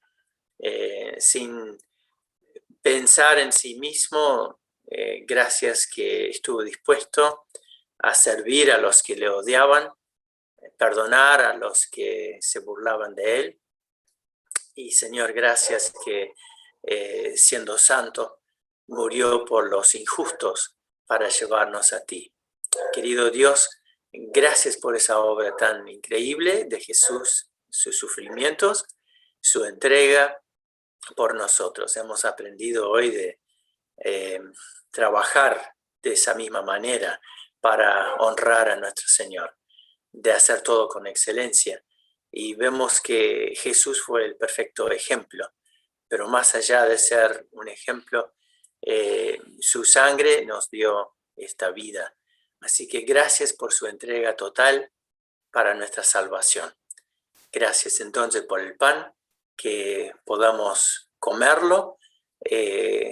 sin pensar en sí mismo. Gracias que estuvo dispuesto a servir a los que le odiaban, perdonar a los que se burlaban de él. Y Señor, gracias que siendo santo, murió por los injustos para llevarnos a ti. Querido Dios, gracias por esa obra tan increíble de Jesús, sus sufrimientos, su entrega por nosotros. Hemos aprendido hoy de trabajar de esa misma manera para honrar a nuestro Señor, de hacer todo con excelencia. Y vemos que Jesús fue el perfecto ejemplo, pero más allá de ser un ejemplo, su sangre nos dio esta vida. Así que gracias por su entrega total para nuestra salvación. Gracias entonces por el pan, que podamos comerlo,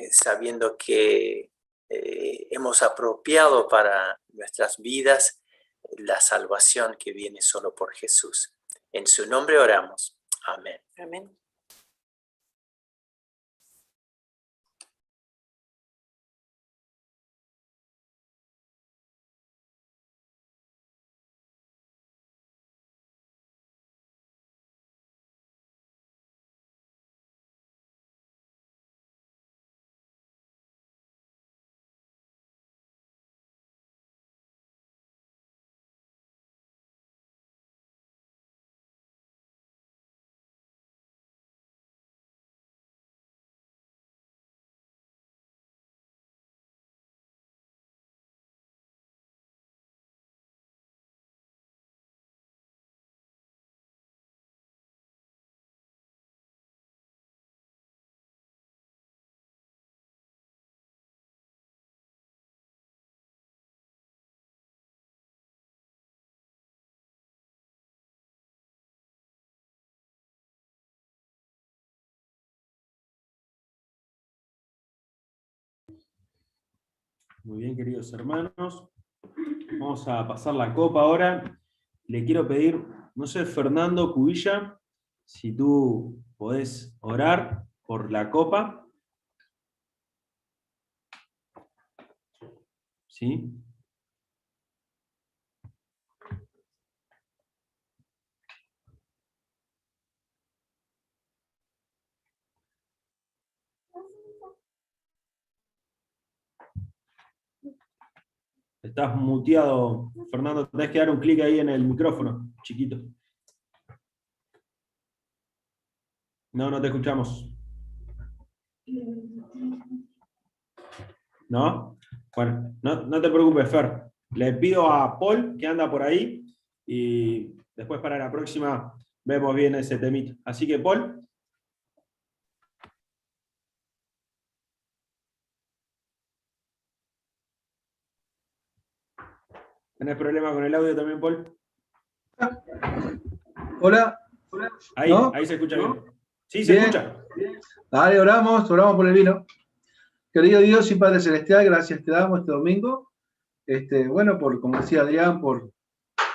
sabiendo que hemos apropiado para nuestras vidas la salvación que viene solo por Jesús. En su nombre oramos. Amén. Amén. Muy bien, queridos hermanos. Vamos a pasar la copa ahora. Le quiero pedir, no sé, Fernando Cubilla, si tú podés orar por la copa. ¿Sí? Estás muteado, Fernando. Tenés que dar un clic ahí en el micrófono, chiquito. No te escuchamos. ¿No? Bueno, no te preocupes, Fer. Le pido a Paul, que anda por ahí, y después para la próxima vemos bien ese temita. Así que, Paul. ¿Tenés problema con el audio también, Paul? Hola. Ahí, ¿No? ahí se escucha bien. Sí, se Bien. escucha. Dale, oramos por el vino. Querido Dios y Padre Celestial, gracias te damos este domingo. Bueno, como decía Adrián, por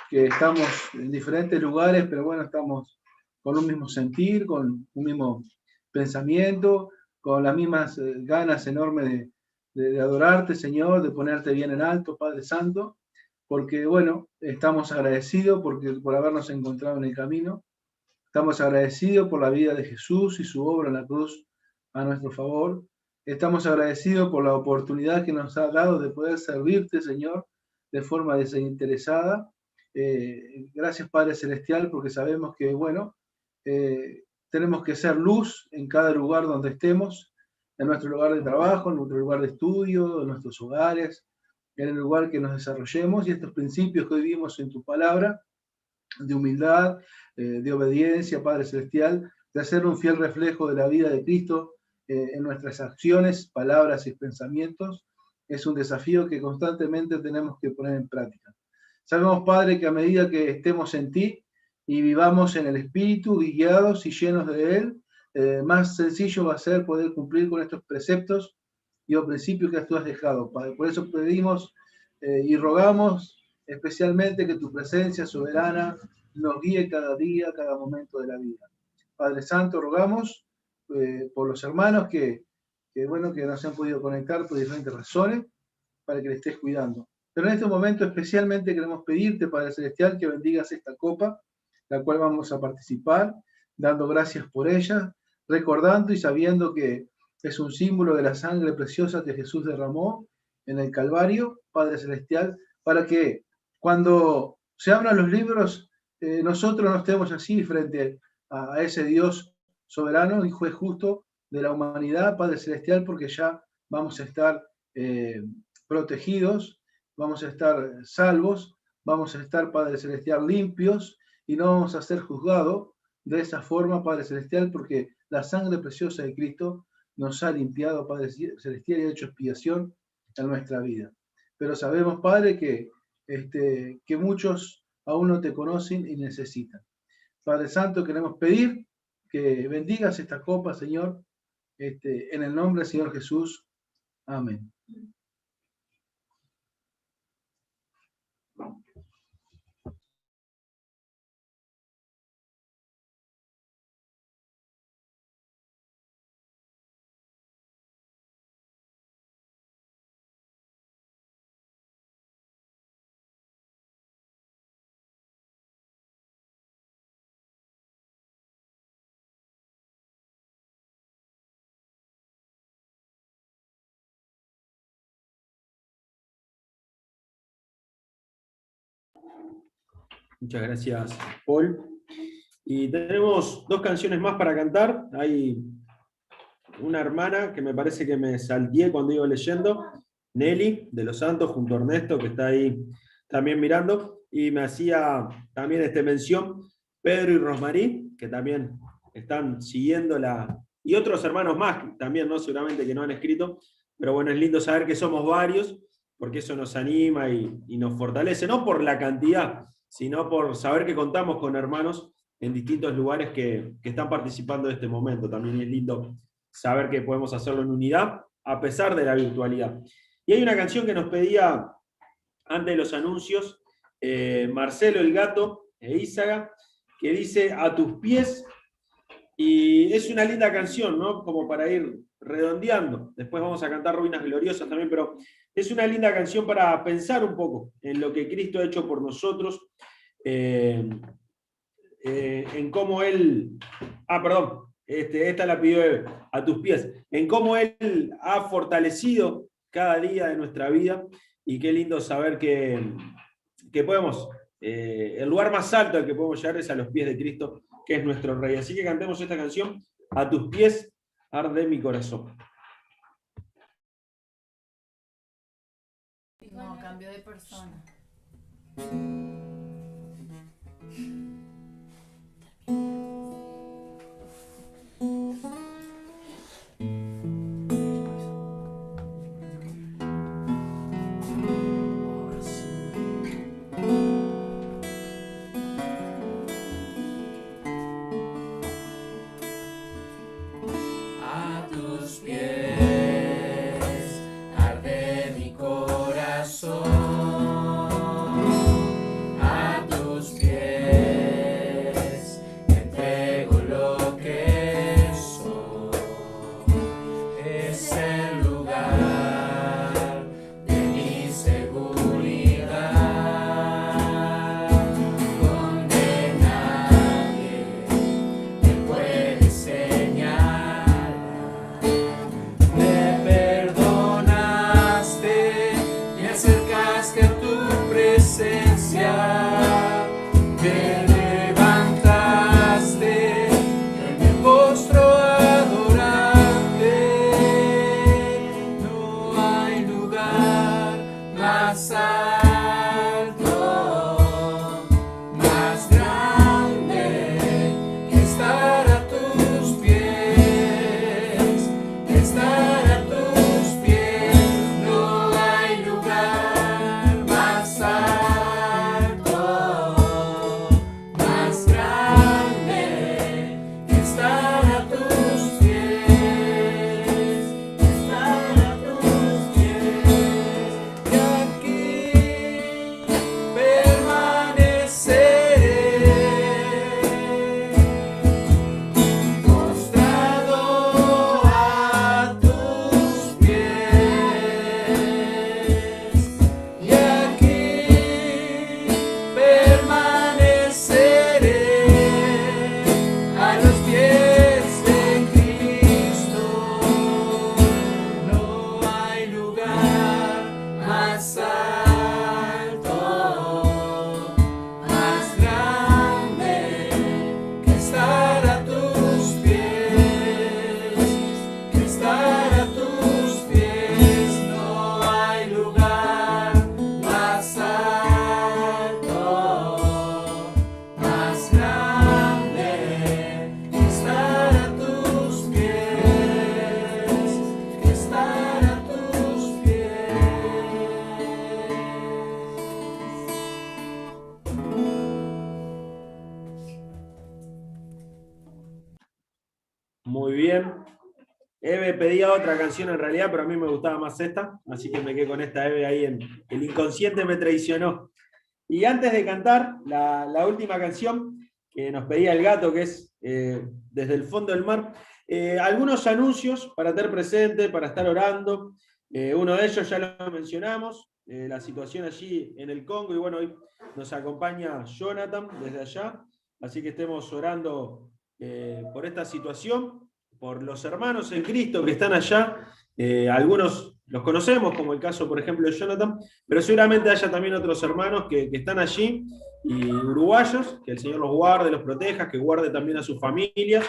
que estamos en diferentes lugares, pero bueno, estamos con un mismo sentir, con un mismo pensamiento, con las mismas ganas enormes de adorarte, Señor, de ponerte bien en alto, Padre Santo, porque bueno, estamos agradecidos por habernos encontrado en el camino. Estamos agradecidos por la vida de Jesús y su obra en la cruz a nuestro favor. Estamos agradecidos por la oportunidad que nos ha dado de poder servirte, Señor, de forma desinteresada. Gracias, Padre Celestial, porque sabemos que, bueno, tenemos que ser luz en cada lugar donde estemos. en nuestro lugar de trabajo, en nuestro lugar de estudio, en nuestros hogares, en el lugar que nos desarrollemos, y estos principios que hoy vimos en tu palabra, de humildad, de obediencia, Padre Celestial, de hacer un fiel reflejo de la vida de Cristo en nuestras acciones, palabras y pensamientos, es un desafío que constantemente tenemos que poner en práctica. Sabemos, Padre, que a medida que estemos en ti y vivamos en el Espíritu, guiados y llenos de Él, más sencillo va a ser poder cumplir con estos preceptos y los principios que tú has dejado, Padre. Por eso pedimos y rogamos especialmente que tu presencia soberana nos guíe cada día, cada momento de la vida. Padre Santo, rogamos por los hermanos que no se han podido conectar por diferentes razones, para que le estés cuidando. Pero en este momento especialmente queremos pedirte, Padre Celestial, que bendigas esta copa, la cual vamos a participar, dando gracias por ella, recordando y sabiendo que es un símbolo de la sangre preciosa que Jesús derramó en el Calvario, Padre Celestial, para que cuando se abran los libros, nosotros no estemos así frente a ese Dios soberano y juez justo de la humanidad, Padre Celestial, porque ya vamos a estar protegidos, vamos a estar salvos, vamos a estar, Padre Celestial, limpios, y no vamos a ser juzgados de esa forma, Padre Celestial, porque la sangre preciosa de Cristo nos ha limpiado, Padre Celestial, y ha hecho expiación en nuestra vida. Pero sabemos, Padre, que muchos aún no te conocen y necesitan. Padre Santo, queremos pedir que bendigas esta copa, Señor, en el nombre del Señor Jesús. Amén. Muchas gracias, Paul. Y tenemos 2 canciones más para cantar. Hay una hermana que me parece que me salteé cuando iba leyendo, Nelly, de los Santos, junto a Ernesto, que está ahí también mirando, y me hacía también mención Pedro y Rosmarí, que también están siguiendo y otros hermanos más también, ¿no? Seguramente que no han escrito, pero bueno, es lindo saber que somos varios, porque eso nos anima y nos fortalece, no por la cantidad, sino por saber que contamos con hermanos en distintos lugares que están participando de este momento. También es lindo saber que podemos hacerlo en unidad, a pesar de la virtualidad. Y hay una canción que nos pedía antes de los anuncios, Marcelo el Gato e Ísaga, que dice A tus pies, y es una linda canción, ¿no? Como para ir redondeando. Después vamos a cantar Ruinas Gloriosas también, pero es una linda canción para pensar un poco en lo que Cristo ha hecho por nosotros, en cómo Él... esta la pidió Eve, A tus pies, en cómo Él ha fortalecido cada día de nuestra vida, y qué lindo saber que podemos, el lugar más alto al que podemos llegar es a los pies de Cristo, que es nuestro Rey. Así que cantemos esta canción, A tus pies arde mi corazón. No, cambio de persona. A tus pies arde mi corazón, a tus pies Muy bien. Eve pedía otra canción en realidad, pero a mí me gustaba más esta, así que me quedé con esta Eve ahí. El inconsciente me traicionó. Y antes de cantar la última canción que nos pedía el gato, que es Desde el fondo del mar, algunos anuncios para tener presente, para estar orando. Uno de ellos ya lo mencionamos, la situación allí en el Congo, y bueno, hoy nos acompaña Jonathan desde allá, así que estemos orando por esta situación, por los hermanos en Cristo que están allá. Algunos los conocemos, como el caso, por ejemplo, de Jonathan, pero seguramente haya también otros hermanos que están allí, y uruguayos, que el Señor los guarde, los proteja, que guarde también a sus familias,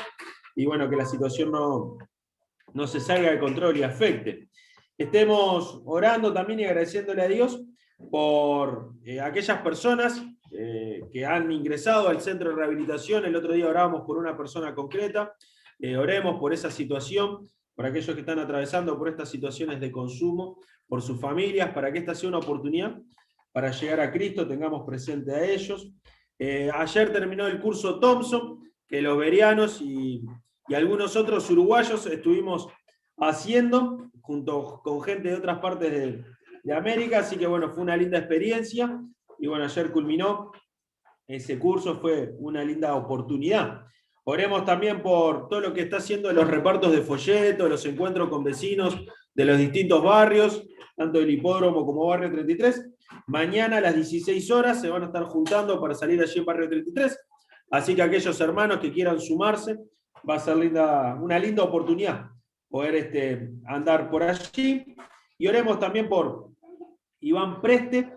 y bueno, que la situación no se salga de control y afecte. Estemos orando también y agradeciéndole a Dios por aquellas personas que han ingresado al centro de rehabilitación. El otro día orábamos por una persona concreta. Oremos por esa situación, por aquellos que están atravesando por estas situaciones de consumo, por sus familias, para que esta sea una oportunidad para llegar a Cristo, tengamos presente a ellos. Ayer terminó el curso Thompson, que los berianos y algunos otros uruguayos estuvimos haciendo, junto con gente de otras partes de América, así que bueno, fue una linda experiencia, y bueno, ayer culminó ese curso, fue una linda oportunidad. Oremos también por todo lo que está haciendo los repartos de folletos, los encuentros con vecinos de los distintos barrios, tanto del Hipódromo como Barrio 33. Mañana a las 16 horas se van a estar juntando para salir allí en Barrio 33, así que aquellos hermanos que quieran sumarse, va a ser una linda oportunidad poder andar por allí. Y oremos también por Iván Preste,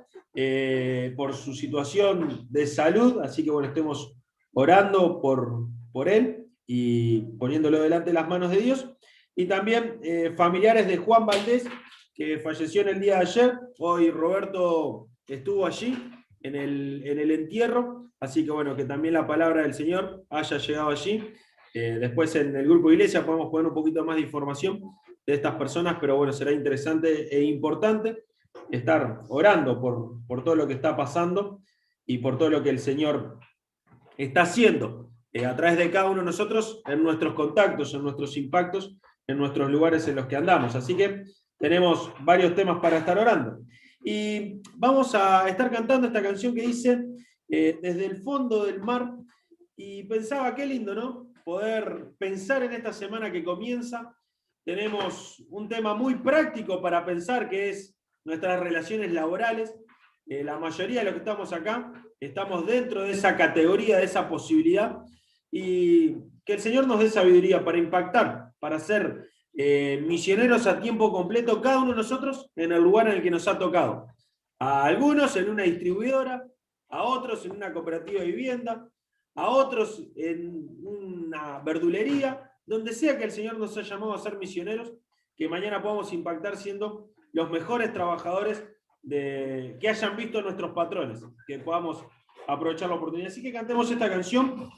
por su situación de salud, así que bueno, estemos orando por él y poniéndolo delante de las manos de Dios. Y también familiares de Juan Valdés, que falleció en el día de ayer. Hoy Roberto estuvo allí en el entierro, así que bueno, que también la palabra del Señor haya llegado allí. Después en el grupo de iglesia podemos poner un poquito más de información de estas personas, pero bueno, será interesante e importante estar orando por todo lo que está pasando y por todo lo que el Señor está haciendo a través de cada uno de nosotros, en nuestros contactos, en nuestros impactos, en nuestros lugares en los que andamos. Así que tenemos varios temas para estar orando. Y vamos a estar cantando esta canción que dice Desde el fondo del mar. Y pensaba, qué lindo, ¿no? Poder pensar en esta semana que comienza. Tenemos un tema muy práctico para pensar, que es nuestras relaciones laborales. La mayoría de los que estamos acá estamos dentro de esa categoría, de esa posibilidad, y que el Señor nos dé sabiduría para impactar, para ser misioneros a tiempo completo, cada uno de nosotros en el lugar en el que nos ha tocado. A algunos en una distribuidora, a otros en una cooperativa de vivienda, a otros en una verdulería, donde sea que el Señor nos haya llamado a ser misioneros, que mañana podamos impactar siendo los mejores trabajadores que hayan visto nuestros patrones, que podamos aprovechar la oportunidad. Así que cantemos esta canción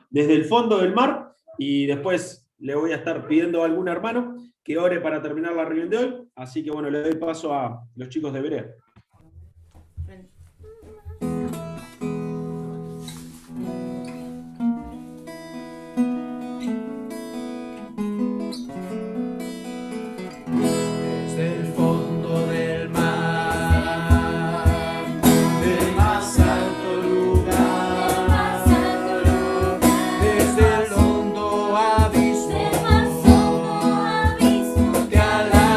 Desde el fondo del mar, y después le voy a estar pidiendo a algún hermano que ore para terminar la reunión de hoy. Así que bueno, le doy paso a los chicos de Berea. Te alabaré.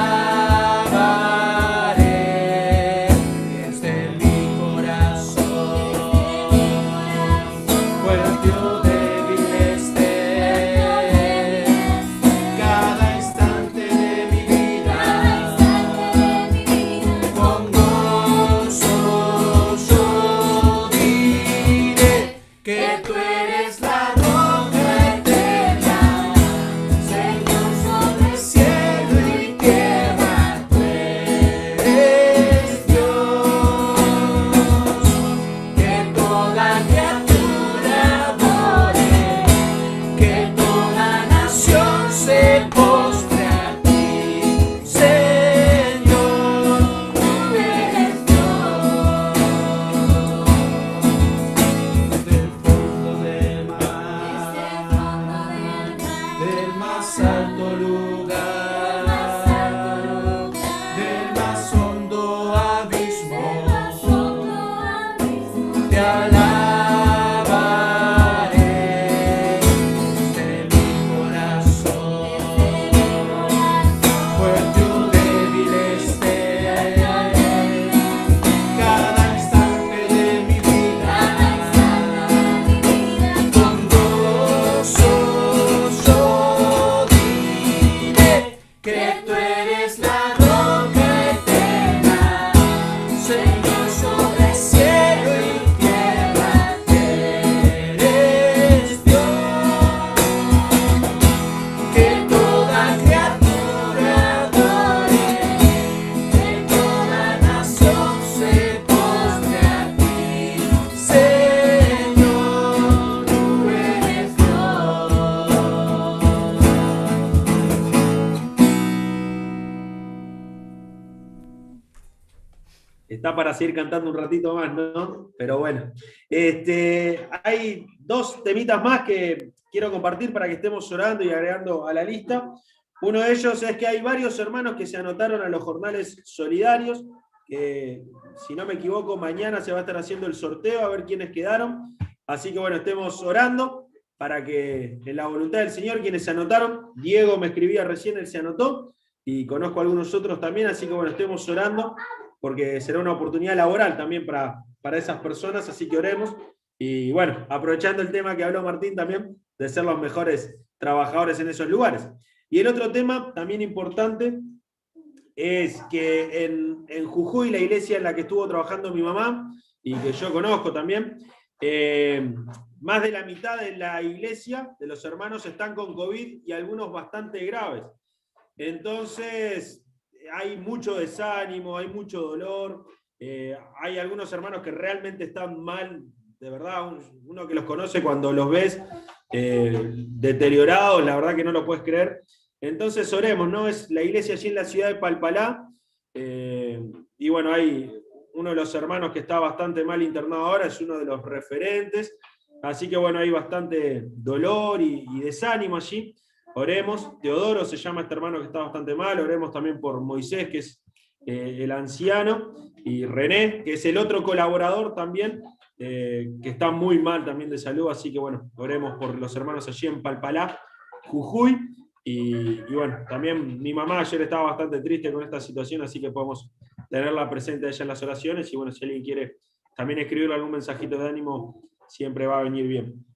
más alto lugar, del más hondo abismo, te alabaré desde mi corazón, fuerte o débil esté, cada instante de mi vida, con gozo yo diré que tú eres la roca eterna, Señor sobre cielo y tierra, eres Dios, que toda criatura adore, que toda nación se postre a ti, Señor, tú eres Dios. Está para seguir cantando un ratito más, ¿no? Pero bueno. Hay dos temitas más que quiero compartir para que estemos orando y agregando a la lista. Uno de ellos es que hay varios hermanos que se anotaron a los jornales solidarios, que si no me equivoco, mañana se va a estar haciendo el sorteo a ver quiénes quedaron. Así que bueno, estemos orando para que en la voluntad del Señor, quienes se anotaron, Diego me escribía recién, él se anotó, y conozco a algunos otros también, así que bueno, estemos orando, porque será una oportunidad laboral también para esas personas, así que oremos. Y bueno, aprovechando el tema que habló Martín también, de ser los mejores trabajadores en esos lugares. Y el otro tema también importante es que en Jujuy, la iglesia en la que estuvo trabajando mi mamá, y que yo conozco también, más de la mitad de la iglesia, de los hermanos, están con COVID y algunos bastante graves. Entonces, hay mucho desánimo, hay mucho dolor, hay algunos hermanos que realmente están mal, de verdad, uno que los conoce cuando los ves deteriorados, la verdad que no lo puedes creer. Entonces oremos, ¿no? Es la iglesia allí en la ciudad de Palpalá, y bueno, hay uno de los hermanos que está bastante mal internado ahora, es uno de los referentes, así que bueno, hay bastante dolor y desánimo allí. Oremos. Teodoro se llama este hermano que está bastante mal. Oremos también por Moisés, que es el anciano, y René, que es el otro colaborador también, que está muy mal también de salud. Así que bueno, oremos por los hermanos allí en Palpalá, Jujuy. Y bueno, también mi mamá ayer estaba bastante triste con esta situación, así que podemos tenerla presente a ella en las oraciones. Y bueno, si alguien quiere también escribirle algún mensajito de ánimo, siempre va a venir bien.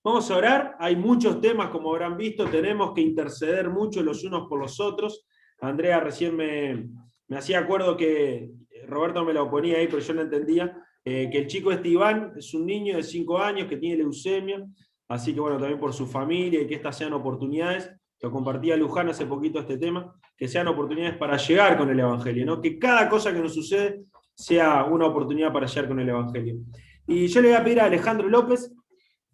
Vamos a orar, hay muchos temas, como habrán visto, tenemos que interceder mucho los unos por los otros. Andrea recién me hacía acuerdo que Roberto me lo ponía ahí, pero yo no entendía, que el chico Iván es un niño de 5 años que tiene leucemia, así que bueno, también por su familia y que estas sean oportunidades, lo compartía Luján hace poquito este tema, que sean oportunidades para llegar con el Evangelio, ¿no? Que cada cosa que nos sucede sea una oportunidad para llegar con el Evangelio. Y yo le voy a pedir a Alejandro López,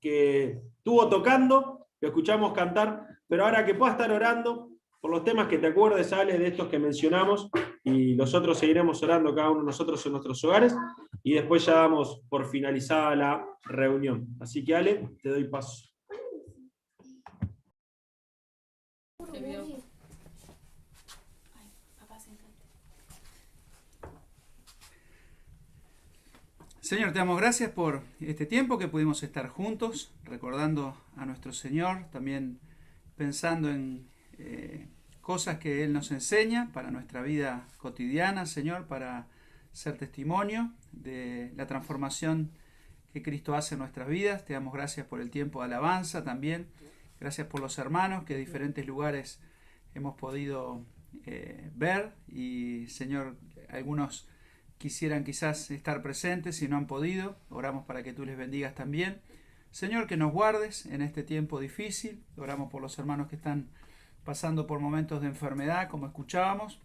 que estuvo tocando, lo escuchamos cantar, pero ahora que pueda estar orando por los temas que te acuerdes, Ale, de estos que mencionamos, y nosotros seguiremos orando cada uno de nosotros en nuestros hogares, y después ya damos por finalizada la reunión. Así que Ale, te doy paso. Señor, te damos gracias por este tiempo que pudimos estar juntos, recordando a nuestro Señor, también pensando en cosas que Él nos enseña para nuestra vida cotidiana, Señor, para ser testimonio de la transformación que Cristo hace en nuestras vidas. Te damos gracias por el tiempo de alabanza también, gracias por los hermanos que de diferentes lugares hemos podido ver, y Señor, algunos quisieran quizás estar presentes y no han podido. Oramos para que tú les bendigas también. Señor, que nos guardes en este tiempo difícil. Oramos por los hermanos que están pasando por momentos de enfermedad, como escuchábamos.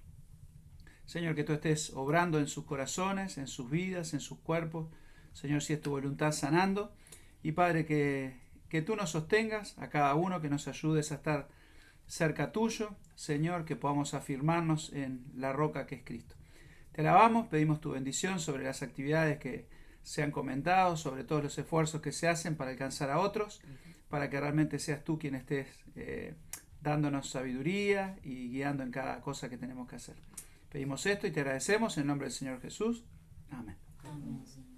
Señor, que tú estés obrando en sus corazones, en sus vidas, en sus cuerpos. Señor, si es tu voluntad, sanando. Y Padre, que tú nos sostengas a cada uno, que nos ayudes a estar cerca tuyo. Señor, que podamos afirmarnos en la roca que es Cristo. Te alabamos, pedimos tu bendición sobre las actividades que se han comentado, sobre todos los esfuerzos que se hacen para alcanzar a otros, para que realmente seas tú quien estés dándonos sabiduría y guiando en cada cosa que tenemos que hacer. Pedimos esto y te agradecemos en nombre del Señor Jesús. Amén. Amén.